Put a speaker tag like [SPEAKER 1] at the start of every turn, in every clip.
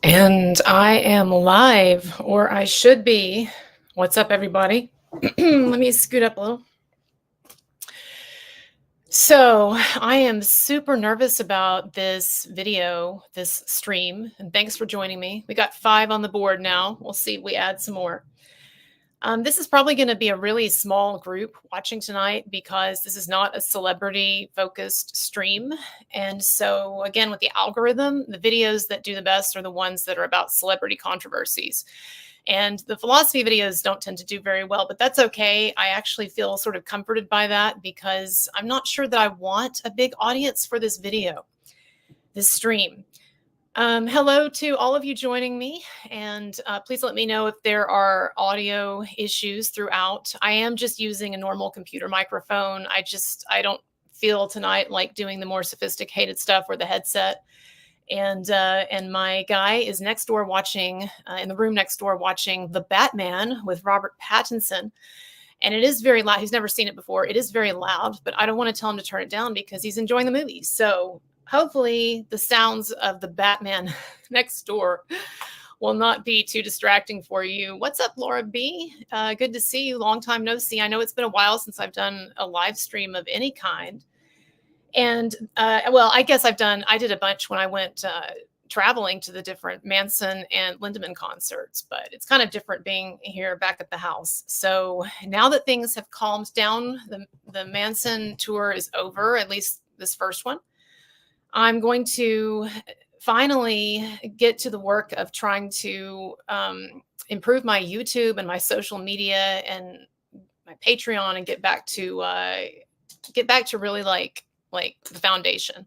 [SPEAKER 1] And I am live, or I should be. What's up, everybody? Let me scoot up a little. So I am super nervous about this video, this stream, and thanks for joining me. We got 5 on the board now. We'll see if we add some more. This is probably going to be a really small group watching tonight because this is not a celebrity-focused stream. And so, again, with the algorithm, the videos that do the best are the ones that are about celebrity controversies. And the philosophy videos don't tend to do very well, but that's okay. I actually feel sort of comforted by that because I'm not sure that I want a big audience for this video, this stream. Hello to all of you joining me, and please let me know if there are audio issues throughout. I am just using a normal computer microphone. I don't feel tonight like doing the more sophisticated stuff or the headset. And my guy is next door watching, in the room next door watching The Batman with Robert Pattinson. And it is very loud. He's never seen it before. It is very loud, but I don't want to tell him to turn it down because he's enjoying the movie. So hopefully the sounds of the Batman next door will not be too distracting for you. What's up, Laura B? Good to see you. Long time no see. I know it's been a while since I've done a live stream of any kind. And well, I guess I did a bunch when I went traveling to the different Manson and Lindemann concerts, but it's kind of different being here back at the house. So now that things have calmed down, the Manson tour is over, at least this first one. I'm going to finally get to the work of trying to improve my YouTube and my social media and my Patreon and get back to really like the foundation.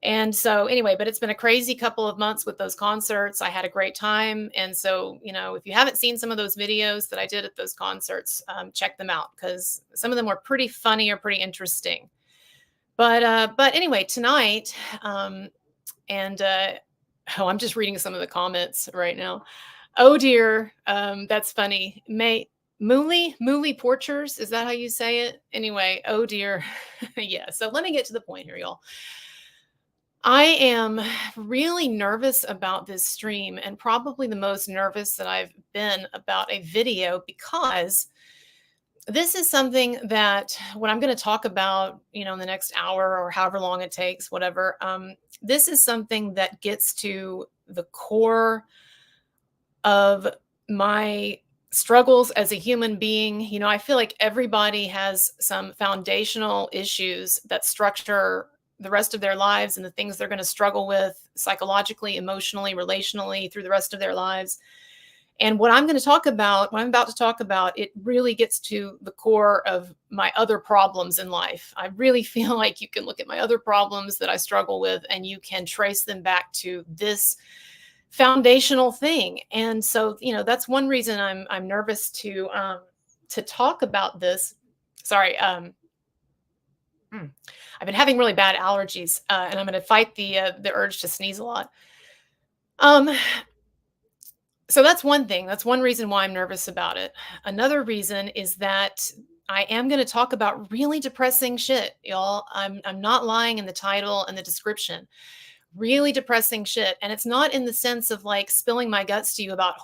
[SPEAKER 1] And so anyway, but it's been a crazy couple of months with those concerts. I had a great time. And so, if you haven't seen some of those videos that I did at those concerts, check them out because some of them were pretty funny or pretty interesting. But anyway, tonight, I'm just reading some of the comments right now. Oh dear, that's funny. Mooly Porchers, is that how you say it? Anyway, oh dear. Yeah, so let me get to the point here, y'all. I am really nervous about this stream and probably the most nervous that I've been about a video because this is something that what I'm going to talk about, in the next hour or however long it takes, whatever, this is something that gets to the core of my struggles as a human being. I feel like everybody has some foundational issues that structure the rest of their lives and the things they're going to struggle with psychologically, emotionally, relationally through the rest of their lives. And what I'm about to talk about, it really gets to the core of my other problems in life. I really feel like you can look at my other problems that I struggle with and you can trace them back to this foundational thing. And so, that's one reason I'm nervous to talk about this. Sorry. I've been having really bad allergies, and I'm going to fight the urge to sneeze a lot. So that's one thing. That's one reason why I'm nervous about it. Another reason is that I am going to talk about really depressing shit, y'all. I'm not lying in the title and the description. Really depressing shit. And it's not in the sense of like spilling my guts to you about,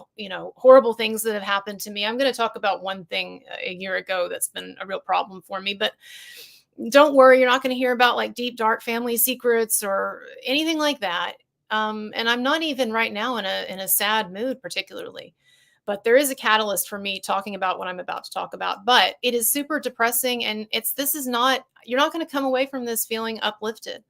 [SPEAKER 1] horrible things that have happened to me. I'm going to talk about one thing a year ago that's been a real problem for me, but don't worry, you're not going to hear about like deep, dark family secrets or anything like that. And I'm not even right now in a sad mood particularly, but there is a catalyst for me talking about what I'm about to talk about. But it is super depressing, and you're not going to come away from this feeling uplifted.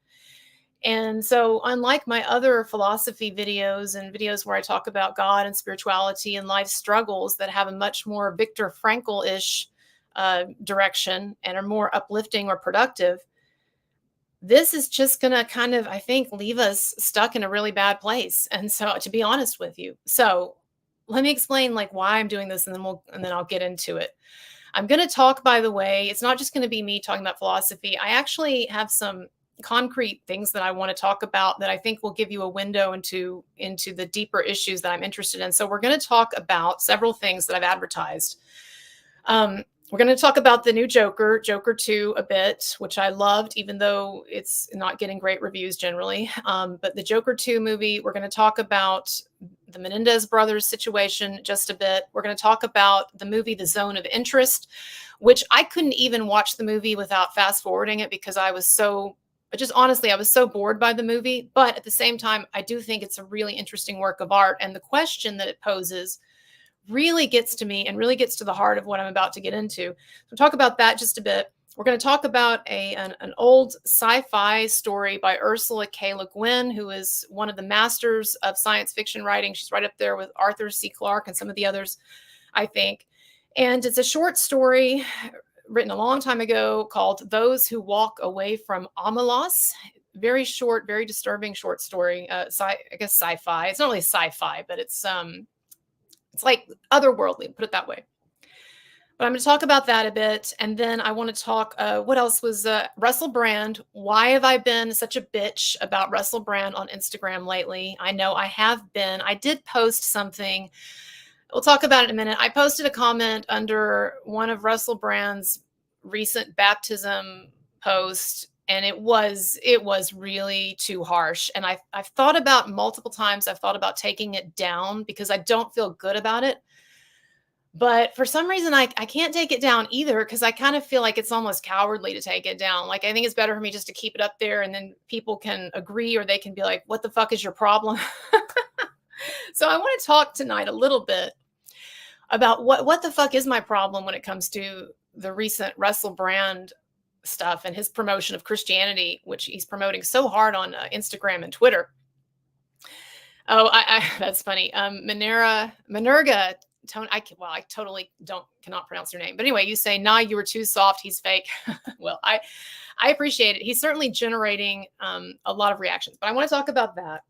[SPEAKER 1] And so, unlike my other philosophy videos and videos where I talk about God and spirituality and life struggles that have a much more Viktor Frankl-ish direction and are more uplifting or productive, this is just going to kind of, I think, leave us stuck in a really bad place. And so, to be honest with you, so let me explain like why I'm doing this, and then I'll get into it. I'm going to talk, by the way, it's not just going to be me talking about philosophy. I actually have some concrete things that I want to talk about that I think will give you a window into the deeper issues that I'm interested in. So we're going to talk about several things that I've advertised. We're going to talk about the new Joker, Joker 2, a bit, which I loved, even though it's not getting great reviews generally. But the Joker 2 movie, we're going to talk about the Menendez brothers situation just a bit. We're going to talk about the movie The Zone of Interest, which I couldn't even watch the movie without fast forwarding it because I was so, just honestly, I was so bored by the movie. But at the same time, I do think it's a really interesting work of art. And the question that it poses really gets to me and really gets to the heart of what I'm about to get into. So talk about that just a bit. We're going to talk about an old sci-fi story by Ursula K. Le Guin, who is one of the masters of science fiction writing. She's right up there with Arthur C. Clarke and some of the others, I think. And it's a short story written a long time ago called Those Who Walk Away from Omelas. Very short, very disturbing short story. I guess sci-fi. It's not really sci-fi, but it's like otherworldly, put it that way. But I'm going to talk about that a bit. And then I want to talk, what else was Russell Brand. Why have I been such a bitch about Russell Brand on Instagram lately? I know I have been. I did post something. We'll talk about it in a minute. I posted a comment under one of Russell Brand's recent baptism posts, and it was really too harsh. And I've thought about multiple times, I've thought about taking it down because I don't feel good about it. But for some reason, I can't take it down either because I kind of feel like it's almost cowardly to take it down. Like, I think it's better for me just to keep it up there and then people can agree or they can be like, what the fuck is your problem? So I want to talk tonight a little bit about what the fuck is my problem when it comes to the recent Russell Brand stuff and his promotion of Christianity, which he's promoting so hard on Instagram and Twitter. Oh, that's funny. Minerga Tone. I totally cannot pronounce your name, but anyway, you say, "Nah, you were too soft. He's fake." Well, I appreciate it. He's certainly generating a lot of reactions, but I want to talk about that.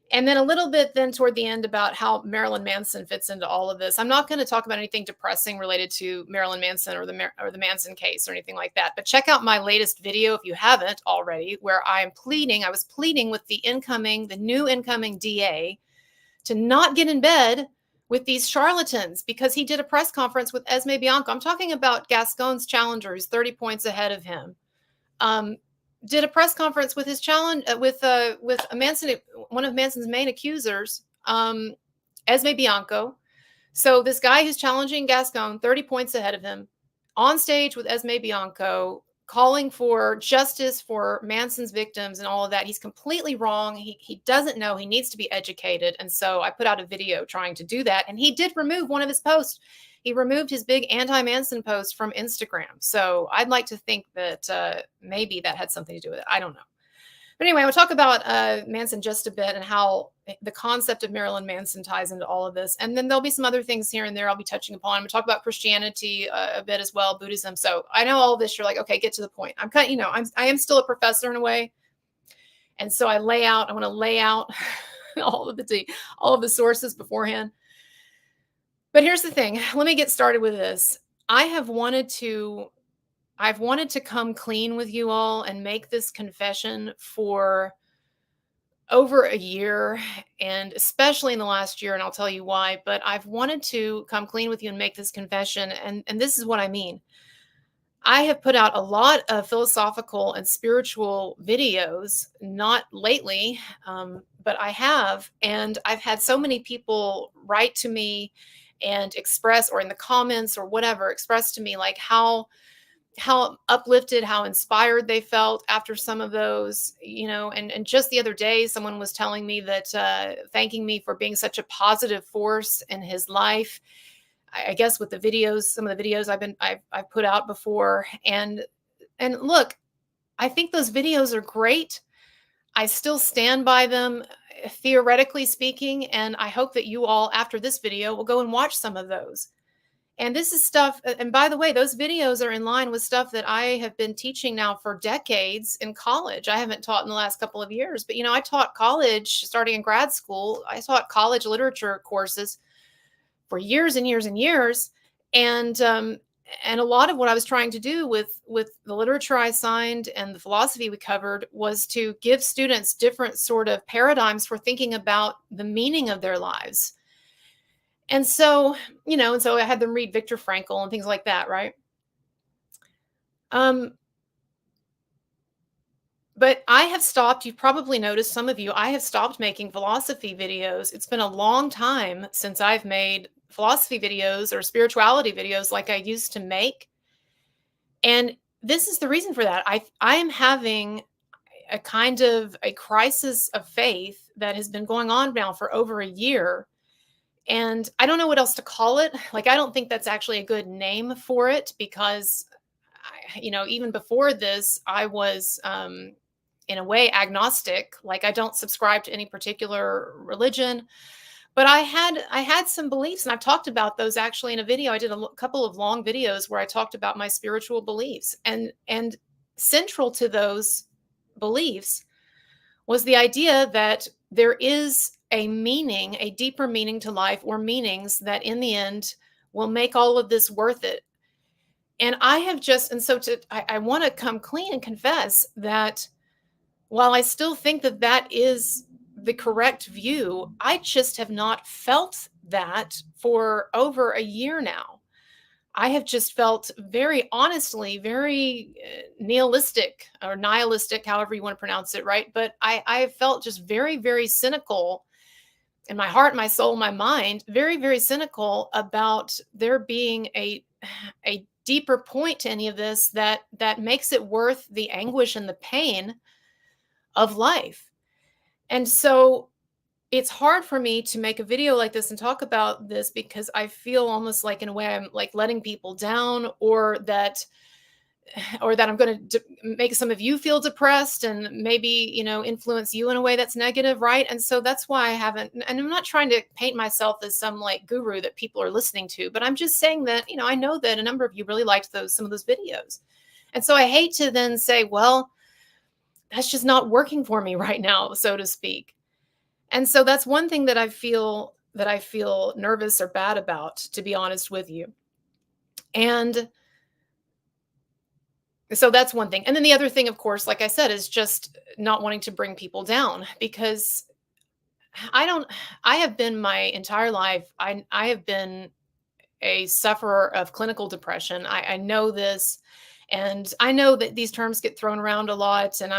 [SPEAKER 1] And then a little bit then toward the end about how Marilyn Manson fits into all of this. I'm not going to talk about anything depressing related to Marilyn Manson or the Manson case or anything like that. But check out my latest video if you haven't already, where I was pleading with the new incoming DA to not get in bed with these charlatans because he did a press conference with Esme Bianco. I'm talking about Gascon's challenger, who's 30 points ahead of him. Did a press conference with his challenge with Manson, one of Manson's main accusers, Esme Bianco. So this guy who's challenging Gascon, 30 points ahead of him, on stage with Esme Bianco, calling for justice for Manson's victims and all of that. He's completely wrong. He doesn't know. He needs to be educated. And so I put out a video trying to do that. And he did remove one of his posts. He removed his big anti-Manson post from Instagram. So I'd like to think that maybe that had something to do with it. I don't know. But anyway, we'll talk about Manson just a bit and how the concept of Marilyn Manson ties into all of this. And then there'll be some other things here and there I'll be touching upon. We'll talk about Christianity a bit as well, Buddhism. So I know all of this. You're like, okay, get to the point. I am still a professor in a way. And so I want to lay out all of the sources beforehand. But here's the thing. Let me get started with this. I've wanted to come clean with you all and make this confession for over a year, and especially in the last year, and I'll tell you why, but I've wanted to come clean with you and make this confession, and this is what I mean. I have put out a lot of philosophical and spiritual videos, not lately, but I have, and I've had so many people write to me and express, or in the comments or whatever, express to me like how uplifted, how inspired they felt after some of those, and just the other day, someone was telling me that, thanking me for being such a positive force in his life. I guess with some of the videos I've put out before. And look, I think those videos are great. I still stand by them, theoretically speaking, and I hope that you all, after this video, will go and watch some of those. And this is stuff, and by the way, those videos are in line with stuff that I have been teaching now for decades in college. I haven't taught in the last couple of years, but I taught college starting in grad school. I taught college literature courses for years and years and years. And a lot of what I was trying to do with the literature I assigned and the philosophy we covered was to give students different sort of paradigms for thinking about the meaning of their lives. And so, and so I had them read Viktor Frankl and things like that, right? Um, but I have stopped. You've probably noticed, some of you, I have stopped making philosophy videos. It's been a long time since I've made philosophy videos or spirituality videos like I used to make. And this is the reason for that. I am having a kind of a crisis of faith that has been going on now for over a year. And I don't know what else to call it. Like, I don't think that's actually a good name for it, because even before this, I was, in a way, agnostic. Like, I don't subscribe to any particular religion, but I had some beliefs, and I've talked about those actually in a video. I did a couple of long videos where I talked about my spiritual beliefs, and central to those beliefs was the idea that there is a meaning, a deeper meaning to life, or meanings that in the end will make all of this worth it. And I have just, and so I want to come clean and confess that while I still think that that is the correct view, I just have not felt that for over a year now. I have just felt very honestly, very nihilistic, however you want to pronounce it, right? But I have felt just very, very cynical in my heart, my soul, my mind, very, very cynical about there being a deeper point to any of this that makes it worth the anguish and the pain of life. And so it's hard for me to make a video like this and talk about this, because I feel almost like, in a way, I'm like letting people down, or that I'm going to make some of you feel depressed and maybe, influence you in a way that's negative, right? And so that's why I haven't, and I'm not trying to paint myself as some like guru that people are listening to, but I'm just saying that, I know that a number of you really liked some of those videos. And so I hate to then say, well, that's just not working for me right now, so to speak. And so that's one thing that I feel nervous or bad about, to be honest with you. And so that's one thing. And then the other thing, of course, like I said, is just not wanting to bring people down, because I don't I have been my entire life, I have been a sufferer of clinical depression. I know this, and I know that these terms get thrown around a lot, and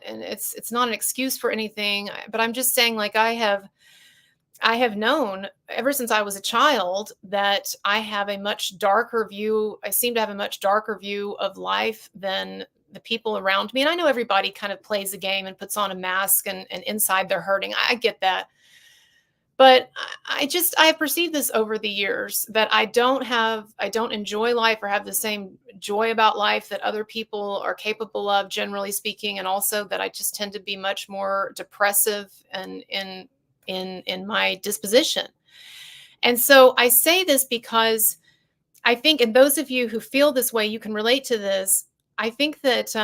[SPEAKER 1] it's not an excuse for anything, but I'm just saying, like, I have known ever since I was a child that I have a much darker view. I seem to have a much darker view of life than the people around me. And I know everybody kind of plays a game and puts on a mask, and inside they're hurting. I get that. But I have perceived this over the years, that I don't enjoy life or have the same joy about life that other people are capable of, generally speaking. And also that I just tend to be much more depressive and in my disposition. And so I say this because I think, and those of you who feel this way, you can relate to this. I think that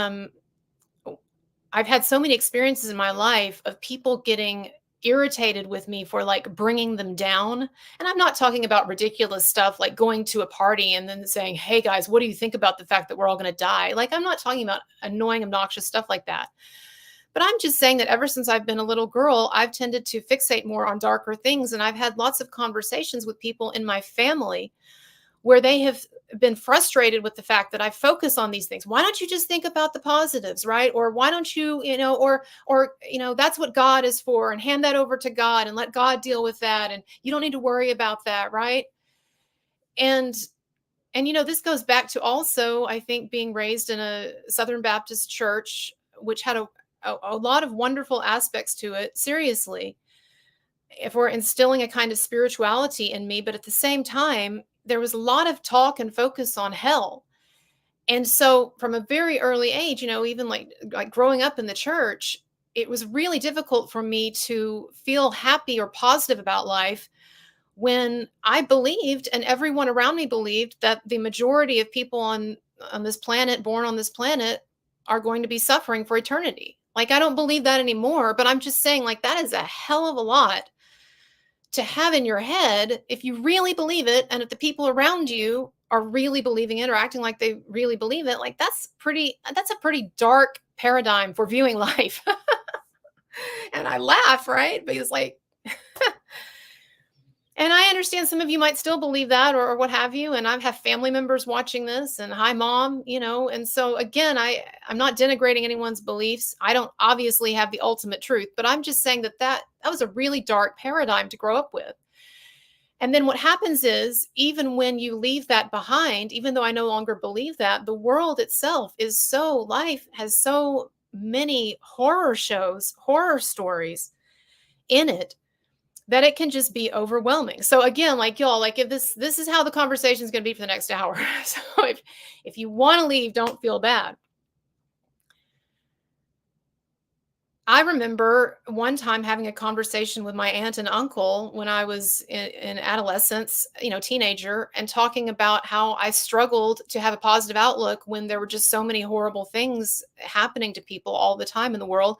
[SPEAKER 1] I've had so many experiences in my life of people getting irritated with me for like bringing them down. And I'm not talking about ridiculous stuff like going to a party and then saying, "Hey guys, what do you think about the fact that we're all going to die?" Like, I'm not talking about annoying, obnoxious stuff like that. But I'm just saying that ever since I've been a little girl, I've tended to fixate more on darker things. And I've had lots of conversations with people in my family where they have been frustrated with the fact that I focus on these things. Why don't you just think about the positives, right? Or why don't you, that's what God is for, and hand that over to God and let God deal with that. And you don't need to worry about that, right? And this goes back to also, I think, being raised in a Southern Baptist church, which had a lot of wonderful aspects to it, seriously, if we're instilling a kind of spirituality in me. But at the same time, there was a lot of talk and focus on hell. And so from a very early age, even like growing up in the church, it was really difficult for me to feel happy or positive about life when I believed, and everyone around me believed, that the majority of people on this planet, born on this planet, are going to be suffering for eternity. Like, I don't believe that anymore, but I'm just saying, like, that is a hell of a lot to have in your head if you really believe it, and if the people around you are really believing it or acting like they really believe it. Like, that's a pretty dark paradigm for viewing life. And I laugh, right? Because, like, And I understand some of you might still believe that or what have you. And I have family members watching this and hi mom, and so again, I'm not denigrating anyone's beliefs. I don't obviously have the ultimate truth, but I'm just saying that was a really dark paradigm to grow up with. And then what happens is, even when you leave that behind, even though I no longer believe that, the world itself is so, life has so many horror shows, horror stories in it that it can just be overwhelming. So again, like y'all, like if this is how the conversation is going to be for the next hour. So if you want to leave, don't feel bad. I remember one time having a conversation with my aunt and uncle when I was in adolescence, teenager, and talking about how I struggled to have a positive outlook when there were just so many horrible things happening to people all the time in the world.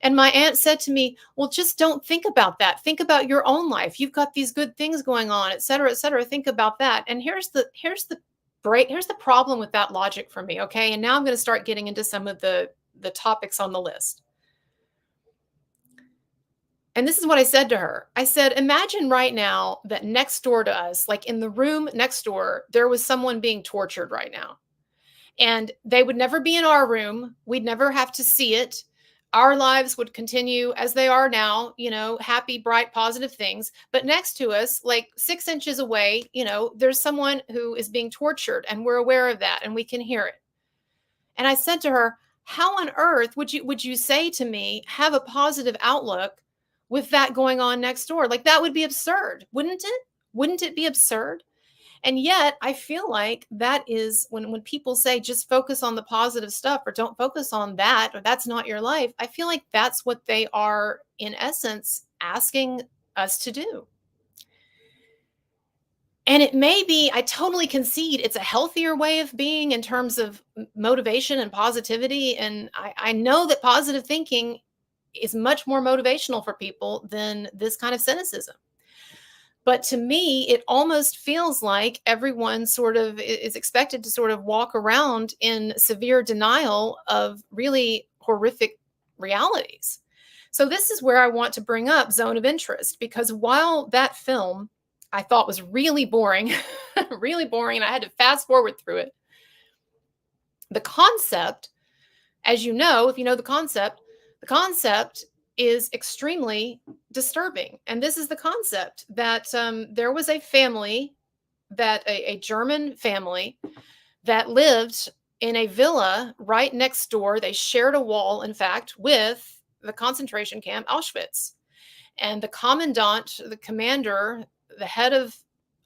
[SPEAKER 1] And my aunt said to me, "Well, just don't think about that. Think about your own life. You've got these good things going on, et cetera, et cetera. Think about that." And here's the problem with that logic for me. Okay. And now I'm going to start getting into some of the topics on the list. And this is what I said to her. I said, imagine right now that next door to us, like in the room next door, there was someone being tortured right now. And they would never be in our room. We'd never have to see it. Our lives would continue as they are now, happy, bright, positive things. But next to us, like 6 inches away, there's someone who is being tortured and we're aware of that and we can hear it. And I said to her, how on earth would you say to me, have a positive outlook with that going on next door? Like that would be absurd, wouldn't it? Wouldn't it be absurd? And yet I feel like that is when people say just focus on the positive stuff or don't focus on that or that's not your life. I feel like that's what they are in essence asking us to do. And it may be, I totally concede it's a healthier way of being in terms of motivation and positivity. And I know that positive thinking is much more motivational for people than this kind of cynicism. But to me, it almost feels like everyone sort of is expected to sort of walk around in severe denial of really horrific realities. So this is where I want to bring up Zone of Interest, because while that film I thought was really boring, really boring, and I had to fast forward through it, the concept, as you know, if you know the concept is extremely disturbing. And this is the concept that there was a family, a German family that lived in a villa right next door. They shared a wall, in fact, with the concentration camp Auschwitz. And the commandant, the commander, the head of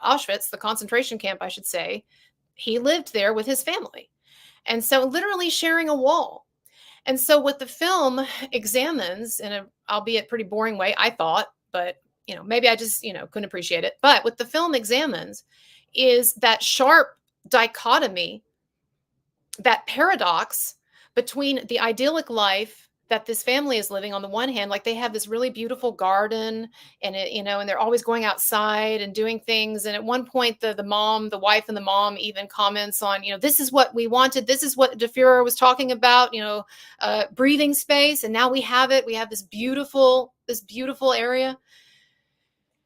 [SPEAKER 1] Auschwitz, the concentration camp, I should say, he lived there with his family. And so literally sharing a wall. And so what the film examines in a albeit pretty boring way, I thought, but maybe I just, couldn't appreciate it. But what the film examines is that sharp dichotomy, that paradox between the idyllic life that this family is living on the one hand, like they have this really beautiful garden and and they're always going outside and doing things. And at one point, the wife and the mom even comments on, this is what we wanted. This is what De Fuhrer was talking about, breathing space. And now we have it. We have this beautiful area.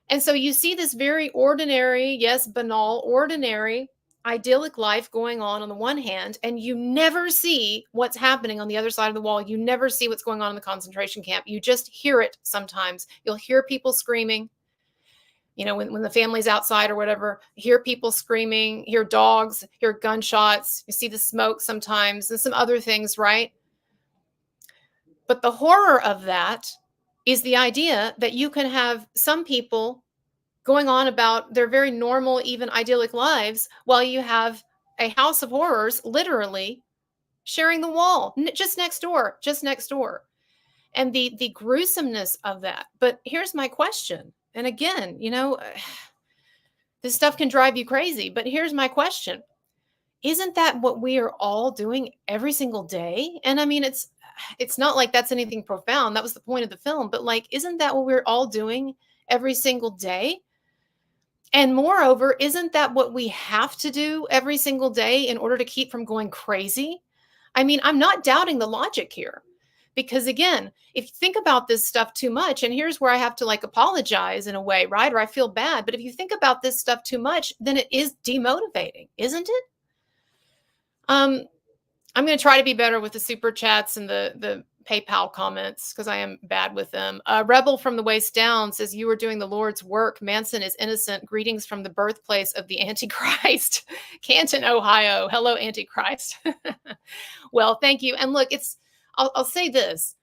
[SPEAKER 1] And so you see this very ordinary, yes, banal, ordinary idyllic life going on the one hand, and you never see what's happening on the other side of the wall. You never see what's going on in the concentration camp. You just hear it sometimes. You'll hear people screaming, when the family's outside or whatever, hear people screaming, hear dogs, hear gunshots. You see the smoke sometimes and some other things, right? But the horror of that is the idea that you can have some people going on about their very normal, even idyllic lives, while you have a house of horrors literally sharing the wall just next door. And the gruesomeness of that. But here's my question. And again, this stuff can drive you crazy, but here's my question. Isn't that what we are all doing every single day? And I mean, it's not like that's anything profound. That was the point of the film. But like, isn't that what we're all doing every single day? And moreover, isn't that what we have to do every single day in order to keep from going crazy? I mean, I'm not doubting the logic here. Because again, if you think about this stuff too much, and here's where I have to like apologize in a way, right? Or I feel bad. But if you think about this stuff too much, then it is demotivating, isn't it? I'm going to try to be better with the super chats and the PayPal comments because I am bad with them. Rebel from the waist down says, "You are doing the Lord's work. Manson is innocent. Greetings from the birthplace of the Antichrist, Canton, Ohio. Hello, Antichrist." Well, thank you. And look, I'll say this.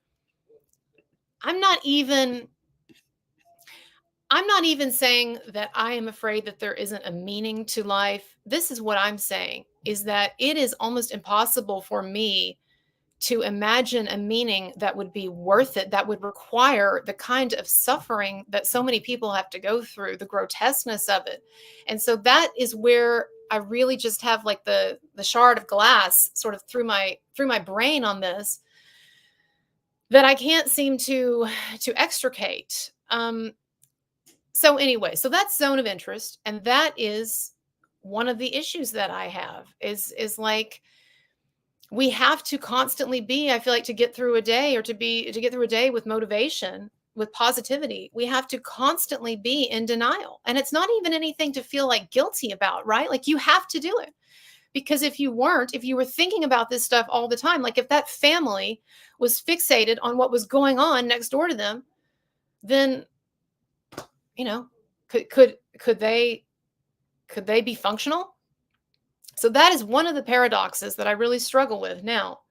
[SPEAKER 1] I'm not even saying that I am afraid that there isn't a meaning to life. This is what I'm saying, is that it is almost impossible for me to imagine a meaning that would be worth it, that would require the kind of suffering that so many people have to go through, the grotesqueness of it. And so that is where I really just have like the shard of glass sort of through my brain on this, that I can't seem to extricate. So anyway, so that's zone of interest, and that is one of the issues that I have is like we have to constantly be, I feel like, to get through a day, or to get through a day with motivation, with positivity, we have to constantly be in denial. And it's not even anything to feel like guilty about, right? Like you have to do it. Because if you were thinking about this stuff all the time, like if that family was fixated on what was going on next door to them, then could they be functional? So that is one of the paradoxes that I really struggle with. Now,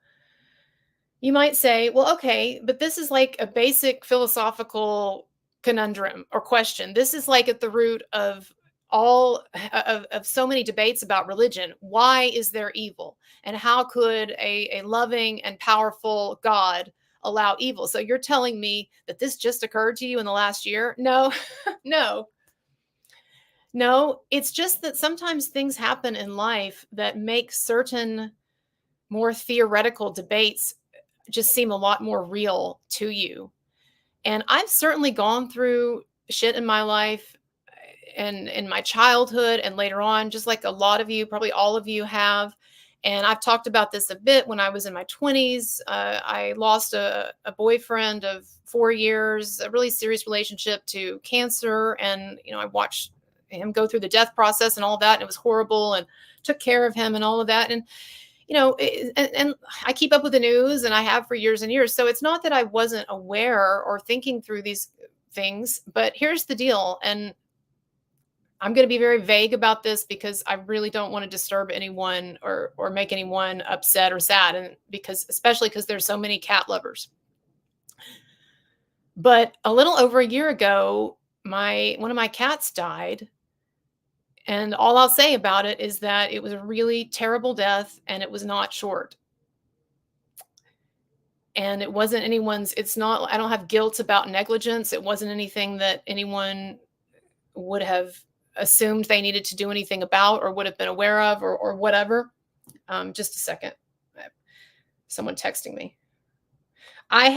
[SPEAKER 1] you might say, well, okay, but this is like a basic philosophical conundrum or question. This is like at the root of all of so many debates about religion. Why is there evil? And how could a loving and powerful God allow evil? So you're telling me that this just occurred to you in the last year? No, no, it's just that sometimes things happen in life that make certain more theoretical debates just seem a lot more real to you. And I've certainly gone through shit in my life and in my childhood and later on, just like a lot of you, probably all of you have. And I've talked about this a bit when I was in my 20s. I lost a boyfriend of 4 years, a really serious relationship, to cancer. And, I watched him go through the death process and all that. And it was horrible, and took care of him and all of that. And, and I keep up with the news, and I have for years and years. So it's not that I wasn't aware or thinking through these things, but here's the deal. And I'm going to be very vague about this because I really don't want to disturb anyone or make anyone upset or sad. And especially because there's so many cat lovers. But a little over a year ago, one of my cats died. And all I'll say about it is that it was a really terrible death, and it was not short. And it wasn't I don't have guilt about negligence. It wasn't anything that anyone would have assumed they needed to do anything about or would have been aware of or whatever. Just a second. Someone texting me. I'm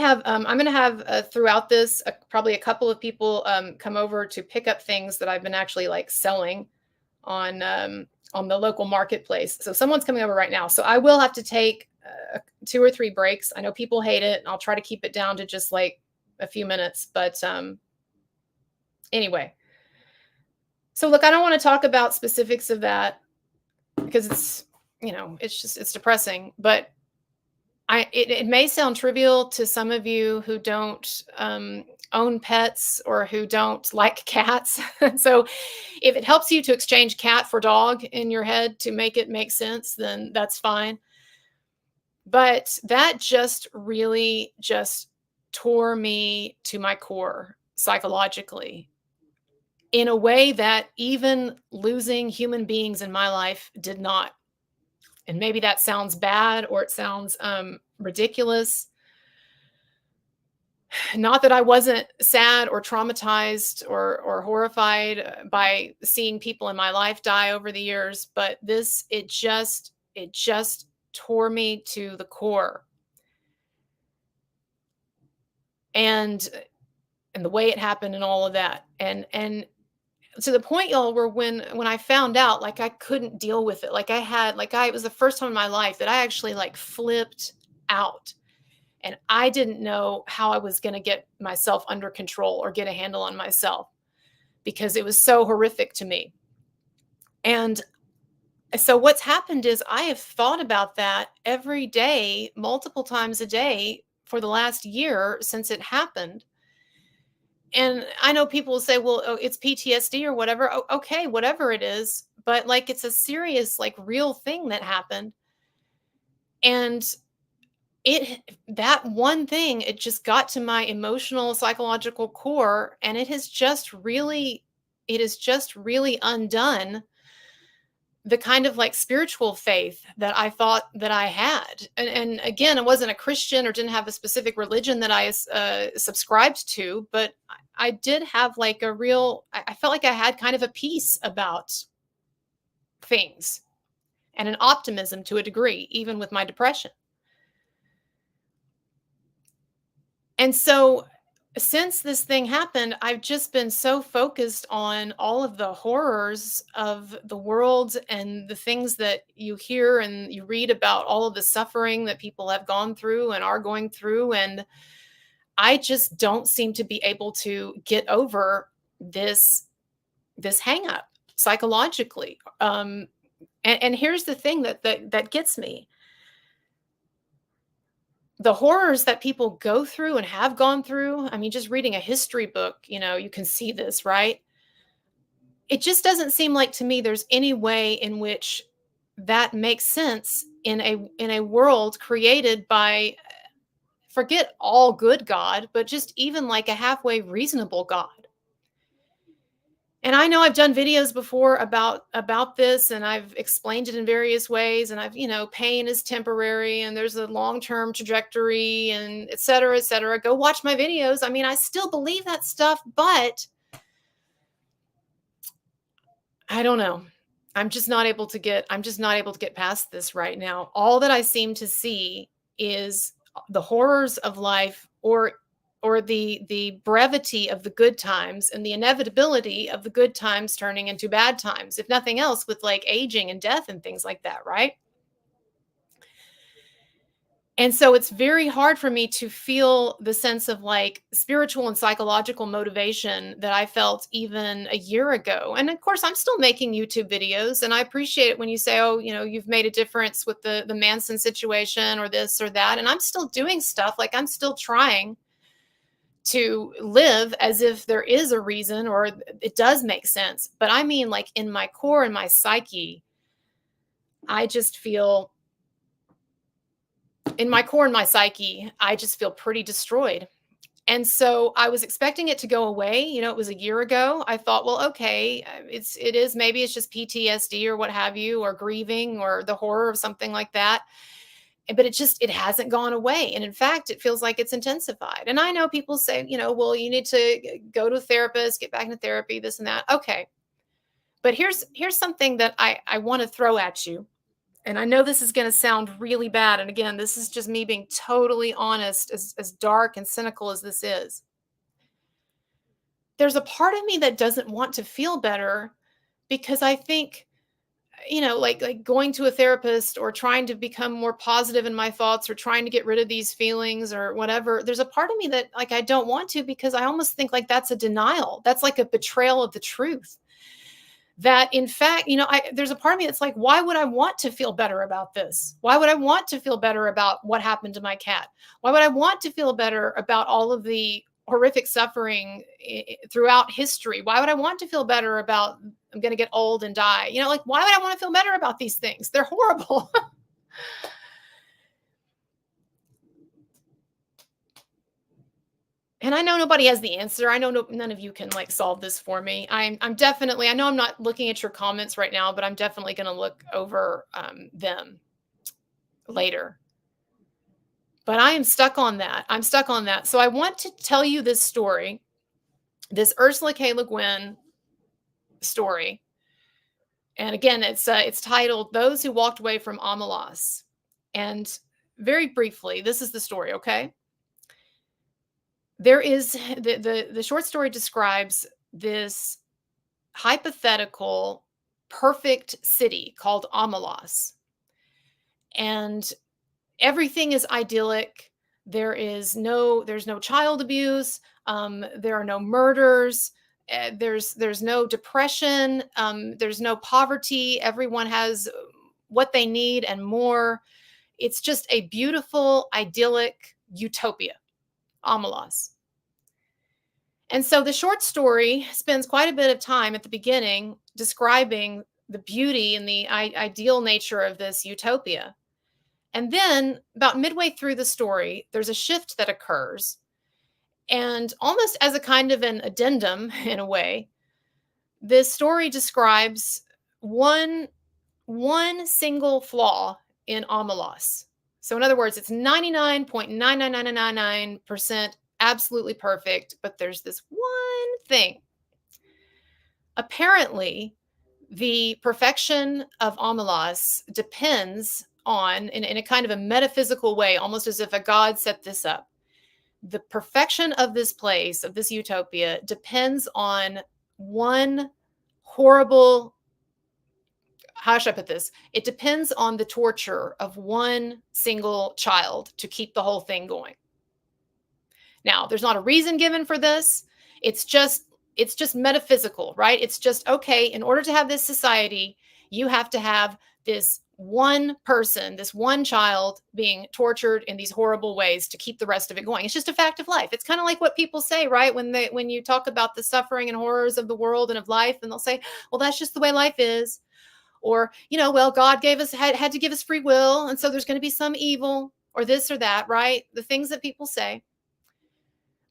[SPEAKER 1] going to have throughout this, probably a couple of people come over to pick up things that I've been actually like selling on the local marketplace. So someone's coming over right now. So I will have to take 2 or 3 breaks. I know people hate it, and I'll try to keep it down to just like a few minutes. But anyway, so look, I don't want to talk about specifics of that because it's depressing. But it may sound trivial to some of you who don't own pets or who don't like cats. So if it helps you to exchange cat for dog in your head to make it make sense, then that's fine. But that just really just tore me to my core psychologically in a way that even losing human beings in my life did not. And maybe that sounds bad, or it sounds ridiculous. Not that I wasn't sad or traumatized or horrified by seeing people in my life die over the years, but it just tore me to the core. And the way it happened and all of that. And to the point, y'all, where when I found out, like, I couldn't deal with it. Like it was the first time in my life that I actually like flipped out. And I didn't know how I was going to get myself under control or get a handle on myself because it was so horrific to me. And so what's happened is I have thought about that every day, multiple times a day for the last year since it happened. And I know people will say, well, oh, it's PTSD or whatever. Okay, whatever it is. But like, it's a serious, like, real thing that happened. And that one thing, it just got to my emotional, psychological core. And it has just really undone the kind of like spiritual faith that I thought that I had. And again, I wasn't a Christian or didn't have a specific religion that I subscribed to, but I did have like I felt like I had kind of a peace about things and an optimism to a degree, even with my depression. And so since this thing happened, I've just been so focused on all of the horrors of the world and the things that you hear and you read about, all of the suffering that people have gone through and are going through. And I just don't seem to be able to get over this hang up psychologically. And here's the thing that gets me. The horrors that people go through and have gone through, I mean, just reading a history book, you can see this, right? It just doesn't seem like to me there's any way in which that makes sense in a world created by, forget all good God, but just even like a halfway reasonable God. And I know I've done videos before about this, and I've explained it in various ways, and pain is temporary and there's a long-term trajectory and et cetera, et cetera. Go watch my videos. I mean, I still believe that stuff, but I don't know. I'm just not able to get past this right now. All that I seem to see is the horrors of life, or the brevity of the good times and the inevitability of the good times turning into bad times, if nothing else, with like aging and death and things like that, right? And so it's very hard for me to feel the sense of like spiritual and psychological motivation that I felt even a year ago. And of course, I'm still making YouTube videos, and I appreciate it when you say, oh, you've made a difference with the Manson situation or this or that. And I'm still doing stuff, like I'm still trying to live as if there is a reason or it does make sense. But I mean, like in my core and my psyche, I just feel in my core and my psyche, I just feel pretty destroyed. And so I was expecting it to go away. It was a year ago. I thought, well, okay, maybe it's just PTSD or what have you, or grieving or the horror of something like that. But it hasn't gone away. And in fact, it feels like it's intensified. And I know people say, well, you need to go to a therapist, get back into therapy, this and that. Okay. But here's something that I want to throw at you. And I know this is going to sound really bad. And again, this is just me being totally honest, as dark and cynical as this is. There's a part of me that doesn't want to feel better because I think, like going to a therapist or trying to become more positive in my thoughts or trying to get rid of these feelings or whatever. There's a part of me that like I don't want to, because I almost think like that's a denial. That's like a betrayal of the truth. That in fact, there's a part of me that's like, why would I want to feel better about this? Why would I want to feel better about what happened to my cat? Why would I want to feel better about all of the horrific suffering throughout history? Why would I want to feel better about I'm going to get old and die? Like, why would I want to feel better about these things? They're horrible. And I know nobody has the answer. I know none of you can like solve this for me. I'm definitely, I know I'm not looking at your comments right now, but I'm definitely going to look over them later. But I am stuck on that. I'm stuck on that. So I want to tell you this story, this Ursula K. Le Guin story. And again, it's titled "Those Who Walked Away from Omelas." And very briefly, this is the story, okay? There is the short story describes this hypothetical perfect city called Omelas. And everything is idyllic. There's no child abuse. There are no murders. There's no depression. There's no poverty. Everyone has what they need and more. It's just a beautiful, idyllic utopia, Omelas. And so the short story spends quite a bit of time at the beginning describing the beauty and the ideal nature of this utopia. And then, about midway through the story, there's a shift that occurs. And almost as a kind of an addendum, in a way, this story describes one single flaw in Omelas. So, in other words, it's 99.99999% absolutely perfect, but there's this one thing. Apparently, the perfection of Omelas depends on, in a kind of a metaphysical way, almost as if a god set this up. The perfection of this place, of this utopia, depends on one horrible, how should I put this? It depends on the torture of one single child to keep the whole thing going. Now, there's not a reason given for this. It's just metaphysical, right? It's just, okay, in order to have this society, you have to have this one person, this one child being tortured in these horrible ways to keep the rest of it going. It's just a fact of life. It's kind of like what people say, right? When you talk about the suffering and horrors of the world and of life, and they'll say, well, that's just the way life is. Or, well, God had to give us free will, and so there's going to be some evil or this or that, right? The things that people say.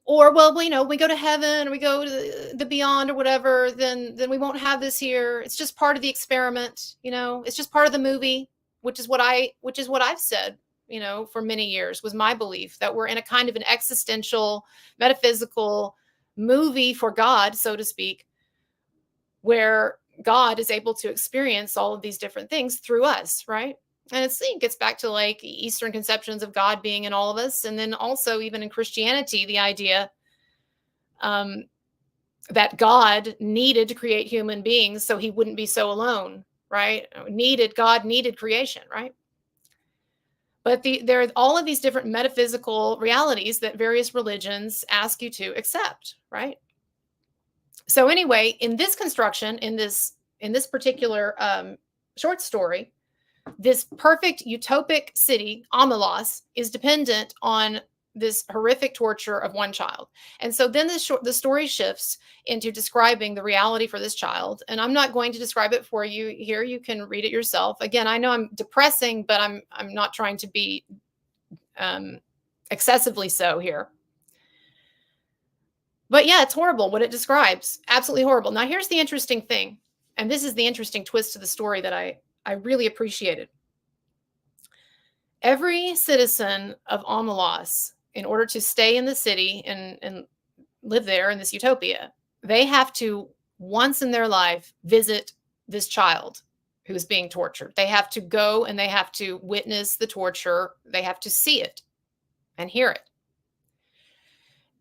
[SPEAKER 1] Or, well, we go to heaven or we go to the beyond or whatever, then we won't have this here. It's just part of the experiment, it's just part of the movie, which is what I've said, for many years, was my belief that we're in a kind of an existential, metaphysical movie for God, so to speak, where God is able to experience all of these different things through us, right? And it gets back to like Eastern conceptions of God being in all of us. And then also even in Christianity, the idea that God needed to create human beings so he wouldn't be so alone, right? God needed creation, right? But there are all of these different metaphysical realities that various religions ask you to accept, right? So anyway, in this construction, in this particular short story, this perfect utopic city, Omelas, is dependent on this horrific torture of one child. And so then the story shifts into describing the reality for this child. And I'm not going to describe it for you here. You can read it yourself. Again, I know I'm depressing, but I'm not trying to be excessively so here. But yeah, it's horrible what it describes. Absolutely horrible. Now, here's the interesting thing. And this is the interesting twist to the story that I really appreciated. Every citizen of Omelas, in order to stay in the city and live there in this utopia, they have to, once in their life, visit this child who is being tortured. They have to go and they have to witness the torture. They have to see it and hear it.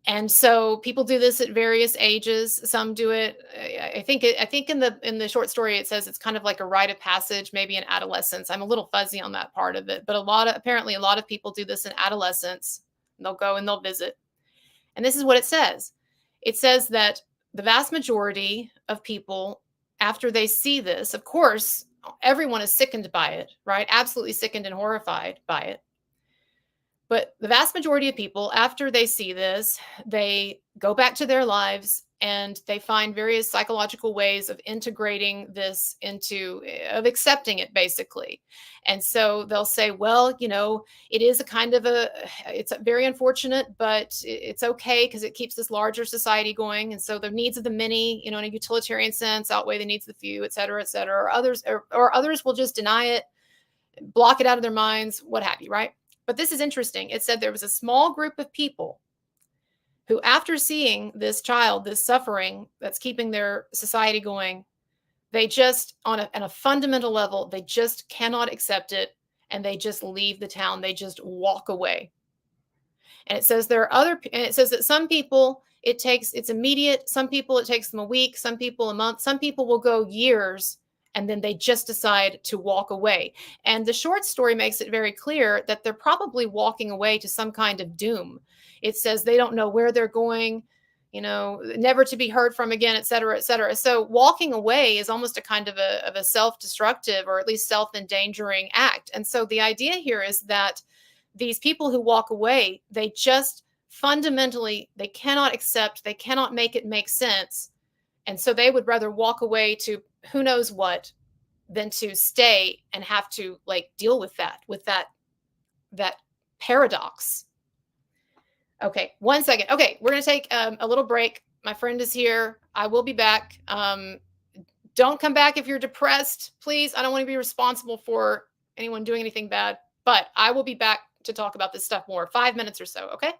[SPEAKER 1] And so people do this at various ages. Some do it. I think in the short story it says it's kind of like a rite of passage, maybe in adolescence. I'm a little fuzzy on that part of it, but apparently a lot of people do this in adolescence. They'll go and they'll visit. And this is what it says. It says that the vast majority of people, after they see this, of course, everyone is sickened by it, right? Absolutely sickened and horrified by it. But the vast majority of people, after they see this, they go back to their lives and they find various psychological ways of integrating this of accepting it, basically. And so they'll say, well, it is it's very unfortunate, but it's okay because it keeps this larger society going. And so the needs of the many, in a utilitarian sense, outweigh the needs of the few, et cetera, or others will just deny it, block it out of their minds, what have you, right? But this is interesting. It said there was a small group of people who, after seeing this child, this suffering that's keeping their society going, they just, on a fundamental level, they just cannot accept it, and they just leave the town. They just walk away. And it says it says that some people it's immediate. Some people it takes them a week. Some people a month. Some people will go years and then they just decide to walk away. And the short story makes it very clear that they're probably walking away to some kind of doom. It says they don't know where they're going, never to be heard from again, et cetera, et cetera. So walking away is almost a kind of a self-destructive, or at least self-endangering act. And so the idea here is that these people who walk away, they just fundamentally, they cannot accept, they cannot make it make sense. And so they would rather walk away to who knows what than to stay and have to like deal with that paradox. Okay, 1 second. Okay, we're going to take a little break. My friend is here. I will be back. Don't come back if you're depressed, please. I don't want to be responsible for anyone doing anything bad, but I will be back to talk about this stuff more. 5 minutes or so, okay?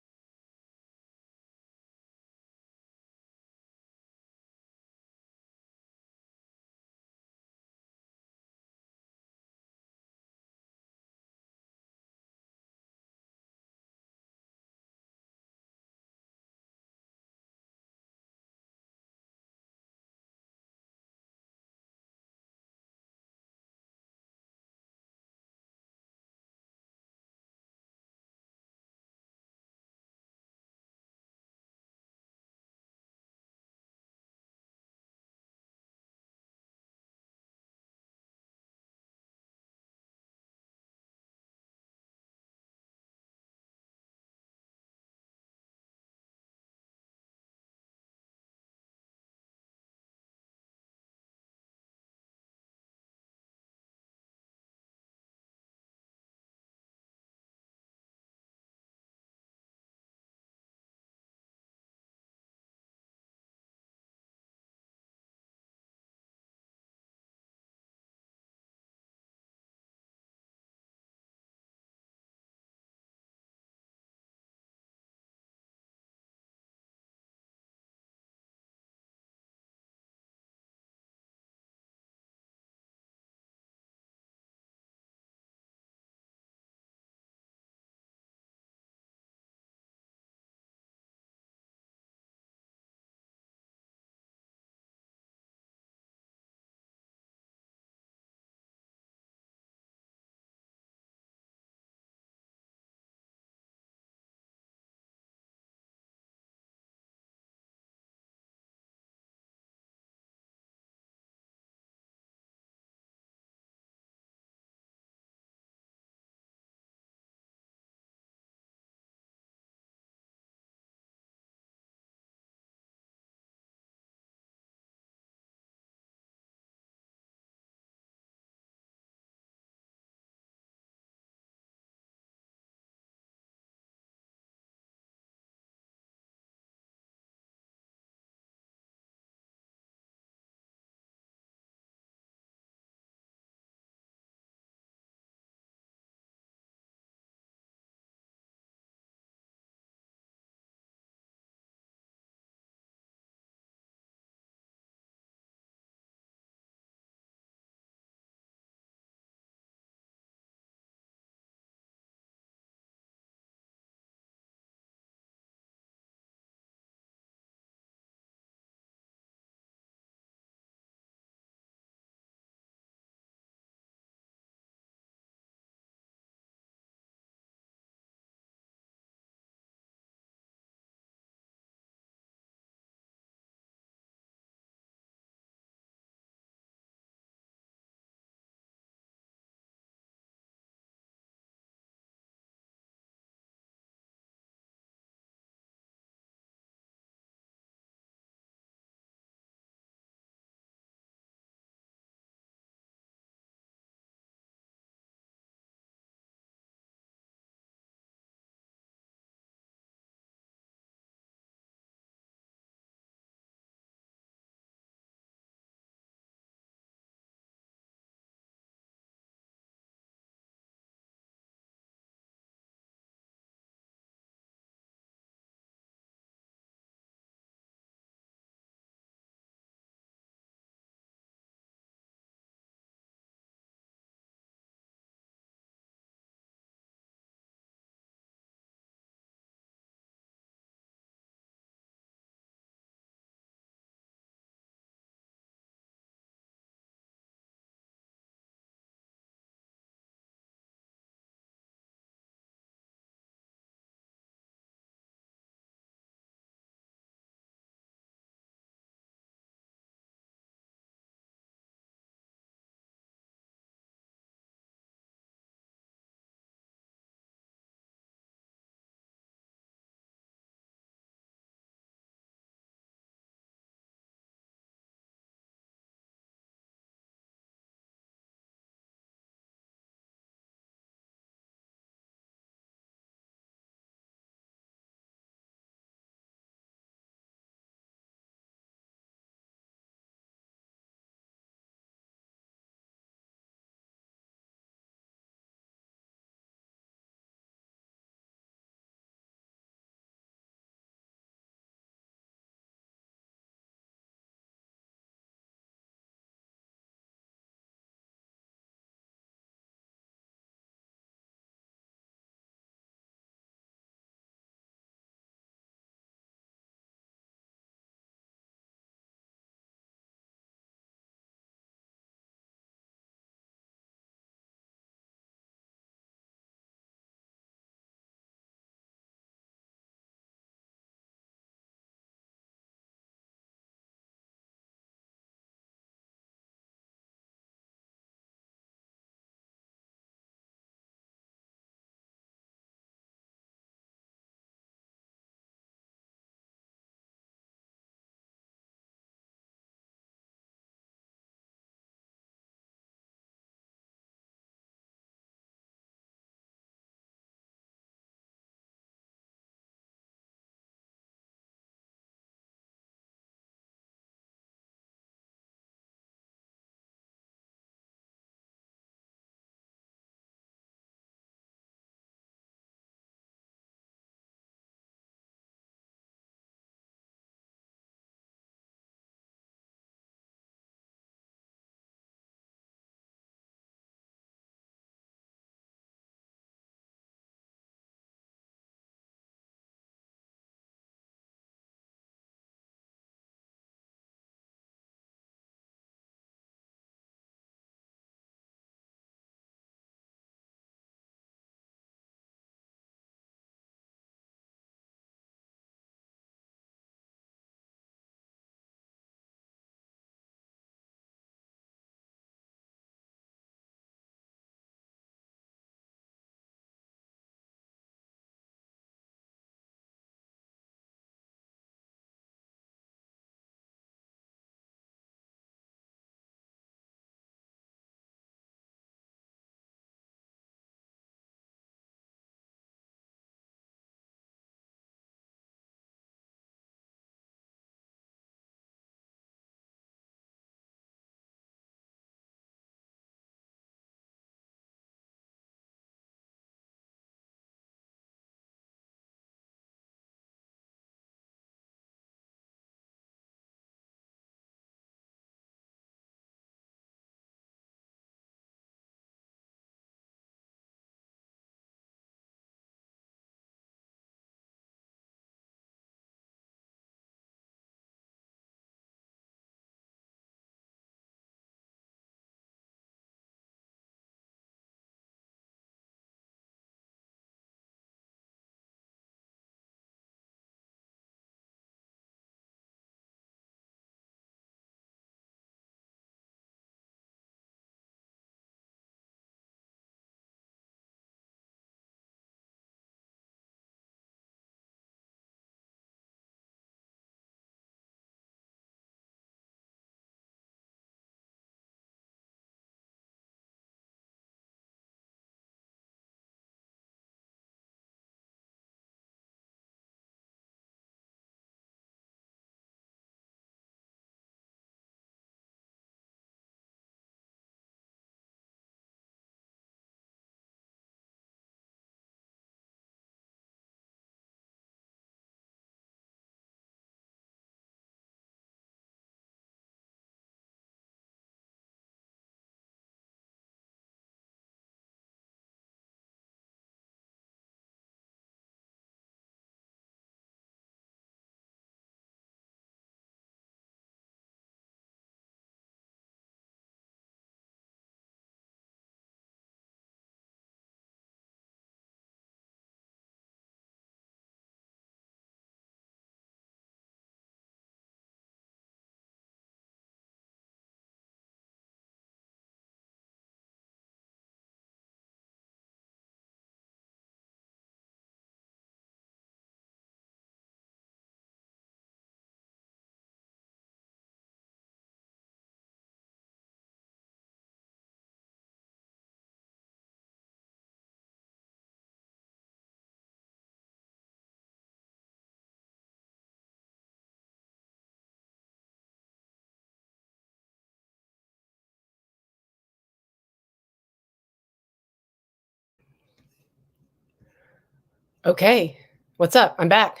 [SPEAKER 1] Okay, what's up? I'm back.